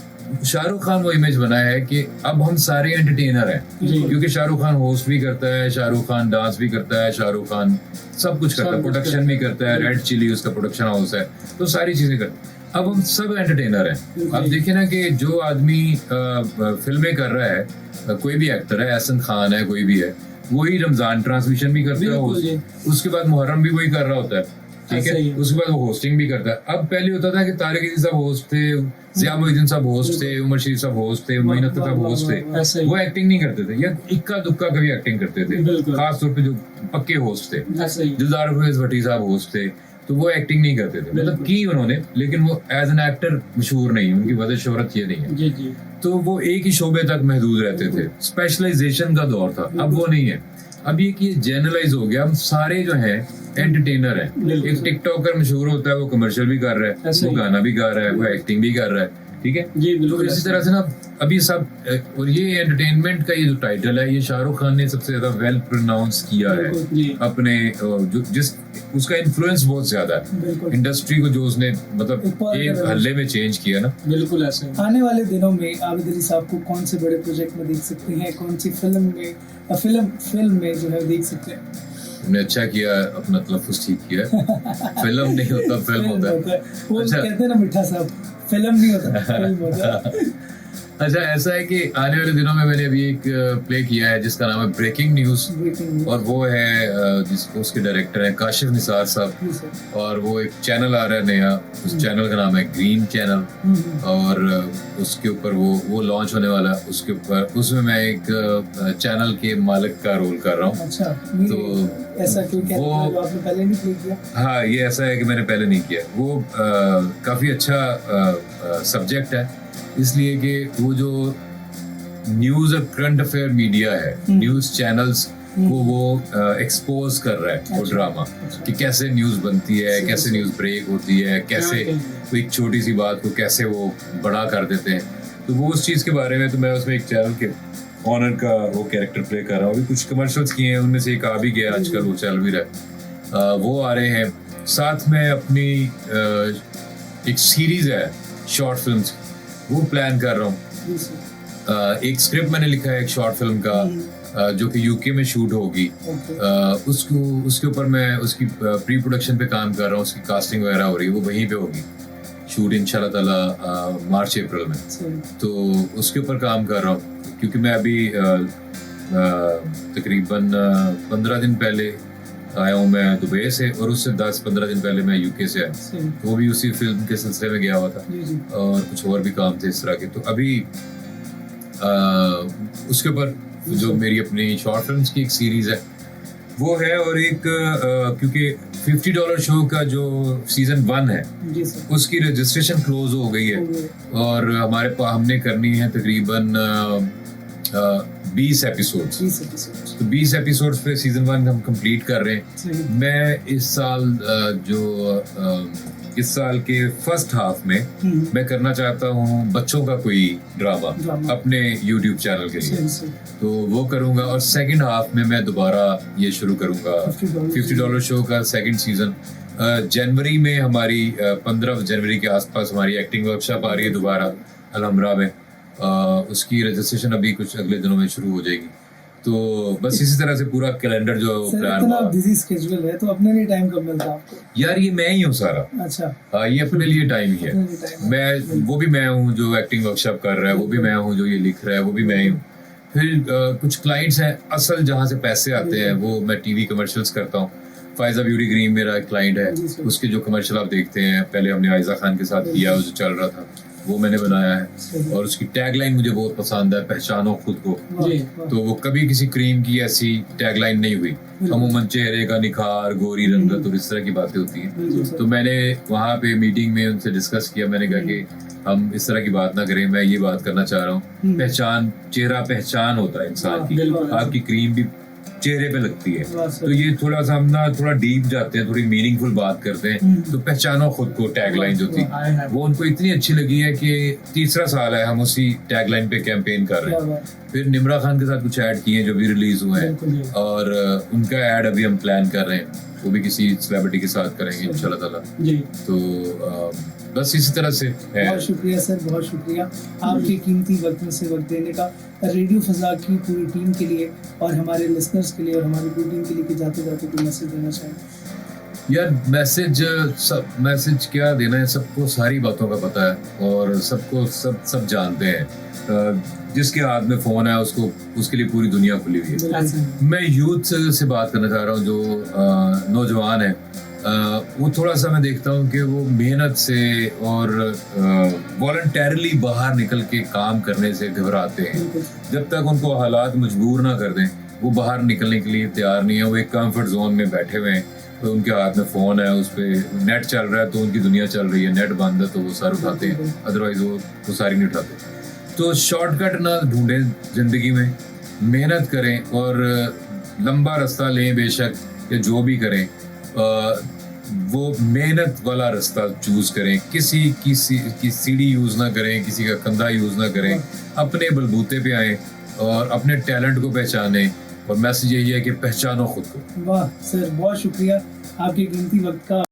शाहरुख खान वो इमेज बनाया है कि अब हम सारे एंटरटेनर हैं, क्योंकि शाहरुख खान होस्ट भी करता है, शाहरुख खान डांस भी करता है, शाहरुख खान सब कुछ करता है, प्रोडक्शन भी करता है, रेड चिली उसका प्रोडक्शन हाउस है, तो सारी चीजें करता है। अब हम सब एंटरटेनर हैं। अब देखिए ना कि जो आदमी फिल्में कर रहा है, कोई भी एक्टर है, एहसन खान है, कोई भी है, वही रमजान ट्रांसमिशन भी करता है, उसके बाद मुहर्रम भी वही कर रहा होता है। ठीक ऐसा ही है। है। उसके बाद वो होस्टिंग भी करता है। अब पहले होता था कि तारिक अजीज साहब होस्ट थे, ज़िया मोहिउद्दीन साहब होस्ट थे, उमर शरीफ साहब होस्ट थे, मोइन अख्तर साहब होस्ट थे। ऐसा ही वो एक्टिंग नहीं करते थे या इक्का दुक्का कभी एक्टिंग करते थे, बिल्कुल। खास तौर पे जो पक्के होस्ट थे। ऐसा ही दिलदार फैज भट्टी साहब होस्ट थे, तो वो एक्टिंग नहीं करते थे, मतलब की उन्होंने, लेकिन वो एज एन एक्टर मशहूर नहीं, उनकी वजह शोहरत ये नहीं है। जी जी तो वो एक ही शोबे तक महदूद रहते थे, स्पेशलाइजेशन का दौर था। अब वो नहीं है, अब ये कि जनरलाइज हो गया, हम सारे जो हैं एंटरटेनर हैं। बिल्कुल। एक टिकटॉकर मशहूर होता है, वो कमर्शियल भी कर रहा है, ऐसे वो ही। गाना भी गा रहा है, वो एक्टिंग भी कर रहा है, ठीक है। जी तो बिल्कुल इसी ऐसा तरह से ना अभी सब और ये एंटरटेनमेंट का ये जो टाइटल है, ये शाहरुख खान ने सबसे ज्यादा वेल प्रोनाउंस किया है बिल्कुल। जी अपने जो जिस उसका इन्फ्लुएंस बहुत ज्यादा है बिल्कुल। इंडस्ट्री को, जो उसने एक मतलब और एक तरह- हल्ले में चेंज किया ना। बिल्कुल ऐसा ही। आने वाले दिनों में आबिद अली साहब को कौन से बड़े प्रोजेक्ट में देख सकते हैं, कौन सी फिल्म में जो है देख सकते हैं? तुमने अच्छा किया, अपना तलफ़ुज़ ठीक किया। फिल्म नहीं होता, फिल्म होता है। वो अच्छा। कहते हैं ना मिठा साहब, फिल्म नहीं होता फिल्म होता है। अच्छा, ऐसा है कि आने वाले दिनों में मैंने अभी एक प्ले किया है जिसका नाम है ब्रेकिंग न्यूज़, Breaking news। और वो है जिसको उसके डायरेक्टर हैं काशिफ निसार साहब, जी सर। और वो एक चैनल आ रहा है नया, उस चैनल का नाम है ग्रीन चैनल, और उसके ऊपर वो लॉन्च होने वाला है। उसके ऊपर उसमें मैं एक चैनल के मालिक का रोल कर रहा हूँ। अच्छा, नहीं, तो ऐसा क्यों कहते वो- हैं जो आपने पहले नहीं प्ले किया? हाँ, ये ऐसा है कि मैंने पहले नहीं किया। वो काफ़ी अच्छा सब्जेक्ट है, इसलिए कि वो जो न्यूज़ और करंट अफेयर मीडिया है, न्यूज़ चैनल्स को वो एक्सपोज कर रहा है, वो अच्छा। ड्रामा, अच्छा। कि कैसे न्यूज़ बनती है, सही, कैसे सही। न्यूज़ ब्रेक होती है, कैसे क्या कोई एक छोटी सी बात को कैसे वो बड़ा कर देते हैं। तो वो उस चीज़ के बारे में, तो मैं उसमें एक चैनल के ऑनर का वो कैरेक्टर प्ले कर रहा हूँ। अभी कुछ कमर्शियल्स किए हैं, उनमें से एक आ भी गया आजकल, वो चल भी रहा है। वो आ रहे हैं। साथ में अपनी एक सीरीज है शॉर्ट फिल्म्स, वो प्लान कर रहा हूँ। जी सर। एक स्क्रिप्ट मैंने लिखा है एक शॉर्ट फिल्म का, जो कि यूके में शूट होगी। ओके। उसके ऊपर मैं उसकी प्री प्रोडक्शन पे काम कर रहा हूँ, उसकी कास्टिंग वगैरह हो रही है, वो वहीं पे होगी शूट इंशाल्लाह ताला मार्च अप्रैल में। सही। तो उसके ऊपर काम कर रहा हूँ, क्योंकि मैं अभी तकरीबन 15 दिन पहले आया हूँ मैं दुबई से, और उससे 10-15 दिन पहले मैं यूके से आया। सही। तो वो भी उसी फिल्म के सिलसिले में गया हुआ था, जी जी। और कुछ और भी काम थे इस तरह के। तो अभी उसके ऊपर जो मेरी अपनी शॉर्ट फिल्म्स की एक सीरीज है वो है, और एक क्योंकि $50 शो का जो सीजन 1 है जी सर। उसकी रजिस्ट्रेशन क्लोज हो गई है, हो गए। और हमारे पास हमने करनी है तकरीबन 20 एपिसोड्स। 20 एपिसोड। तो 20 एपिसोड्स पे सीजन 1 हम कंप्लीट कर रहे हैं। सही। मैं इस साल इस साल के फर्स्ट हाफ में मैं करना चाहता हूँ बच्चों का कोई ड्रामा ड्रामा। अपने YouTube चैनल के लिए, सही सही। तो वो करूँगा। और सेकंड हाफ में मैं दोबारा ये शुरू करूँगा $50 शो का सेकंड सीजन। जनवरी में हमारी 15 जनवरी के आसपास हमारी एक्टिंग वर्कशॉप आ रही है दोबारा अलहमरा में। उसकी रजिस्ट्रेशन अभी कुछ अगले दिनों में शुरू हो जाएगी। तो बस इसी तरह से पूरा कैलेंडर जो सर प्लान इतना हुआ। बिजी स्केड्यूल है तो अपने लिए टाइम कब मिलता है आपको? यार ये मैं ही हूँ सारा, अच्छा। ये अपने लिए टाइम ही है। अपने लिए time है। वो भी मैं हूँ जो एक्टिंग वर्कशॉप कर रहा है, वो भी मैं हूँ जो ये लिख रहा है, वो भी मैं ही हूँ। फिर कुछ क्लाइंट्स हैं असल जहाँ से पैसे आते हैं, वो मैं टीवी कमर्शियल्स करता हूँ। फायजा ब्यूटी क्रीम मेरा एक क्लाइंट है, जी, सर। उसके जो कमर्शियल आप देखते हैं, पहले हमने आयजा खान के साथ किया, वो जो चल रहा था वो मैंने बनाया है। सही। और उसकी टैगलाइन मुझे बहुत पसंद है, पहचानो खुद को। वाह, जी। वाह। तो वो कभी किसी क्रीम की ऐसी टैगलाइन नहीं हुई। अमूमन चेहरे का निखार, गोरी रंगत और इस तरह की बातें होती हैं। बिल्कुल सर। तो मैंने वहाँ पे मीटिंग में उनसे डिस्कस किया, मैंने कहा कि हम इस तरह की बात ना करें, मैं ये बात करना चाह रहा हूँ। पहचान, चेहरा पहचान होता है इंसान की, बिल्कुल। आपकी क्रीम भी चेहरे पे लगती है। वाह सर। तो ये थोड़ा सा हम ना थोड़ा डीप जाते हैं, थोड़ी मीनिंगफुल बात करते हैं। तो पहचानो खुद को टैगलाइन जो थी आए हैं। वो उनको इतनी अच्छी लगी है कि तीसरा साल है हम उसी टैगलाइन पे कैंपेन कर रहे क्या हैं। बात। फिर निम्रा खान के साथ कुछ ऐड किए हैं जो भी रिलीज हुए बिल्कुल जी। हैं, और उनका ऐड अभी हम प्लान कर रहे हैं, वो भी किसी सेलिब्रिटी के साथ करेंगे इंशाल्लाह ताला। जी तो बस इसी तरह से है। बहुत शुक्रिया सर, बहुत शुक्रिया आपके कीमती वक्त में से वक्त देने का रेडियो फजा की पूरी टीम के लिए और हमारे लिसनर्स के लिए और हमारी पूरी टीम के लिए कि जाते जाते कोई मैसेज देना चाहें। यार मैसेज क्या देना है, सबको सारी बातों का पता है और सबको सब जानते हैं। जिसके हाथ में फोन है उसके लिए पूरी दुनिया खुली हुई है। ऐसे ही। मैं यूथ से बात करना चाह रहा हूँ जो नौजवान है, वो थोड़ा सा मैं देखता हूँ कि वो मेहनत से और वॉलंटरली बाहर निकल के काम करने से घबराते हैं। बिल्कुल। जब तक उनको हालात मजबूर ना कर दें वो बाहर निकलने के लिए तैयार नहीं है। वो एक कंफर्ट जोन में बैठे हुए हैं, तो उनके हाथ में फ़ोन है, उस पर नेट चल रहा है तो उनकी दुनिया चल रही है, नेट बंद है तो वो सर उठाते हैं, अदरवाइज वो सारी नहीं उठाते। तो शॉर्टकट ना ढूंढें ज़िंदगी में, मेहनत करें और लंबा रास्ता लें बेशक, या जो भी करें वो मेहनत वाला रास्ता चूज़ करें। किसी की सीढ़ी यूज़ ना करें, किसी का कंधा यूज़ ना करें, अपने बलबूते पे आएँ और अपने टैलेंट को पहचानें। और मैसेज यही है कि पहचानो खुद को। वाह सर, बहुत शुक्रिया आपके कीमती वक्त का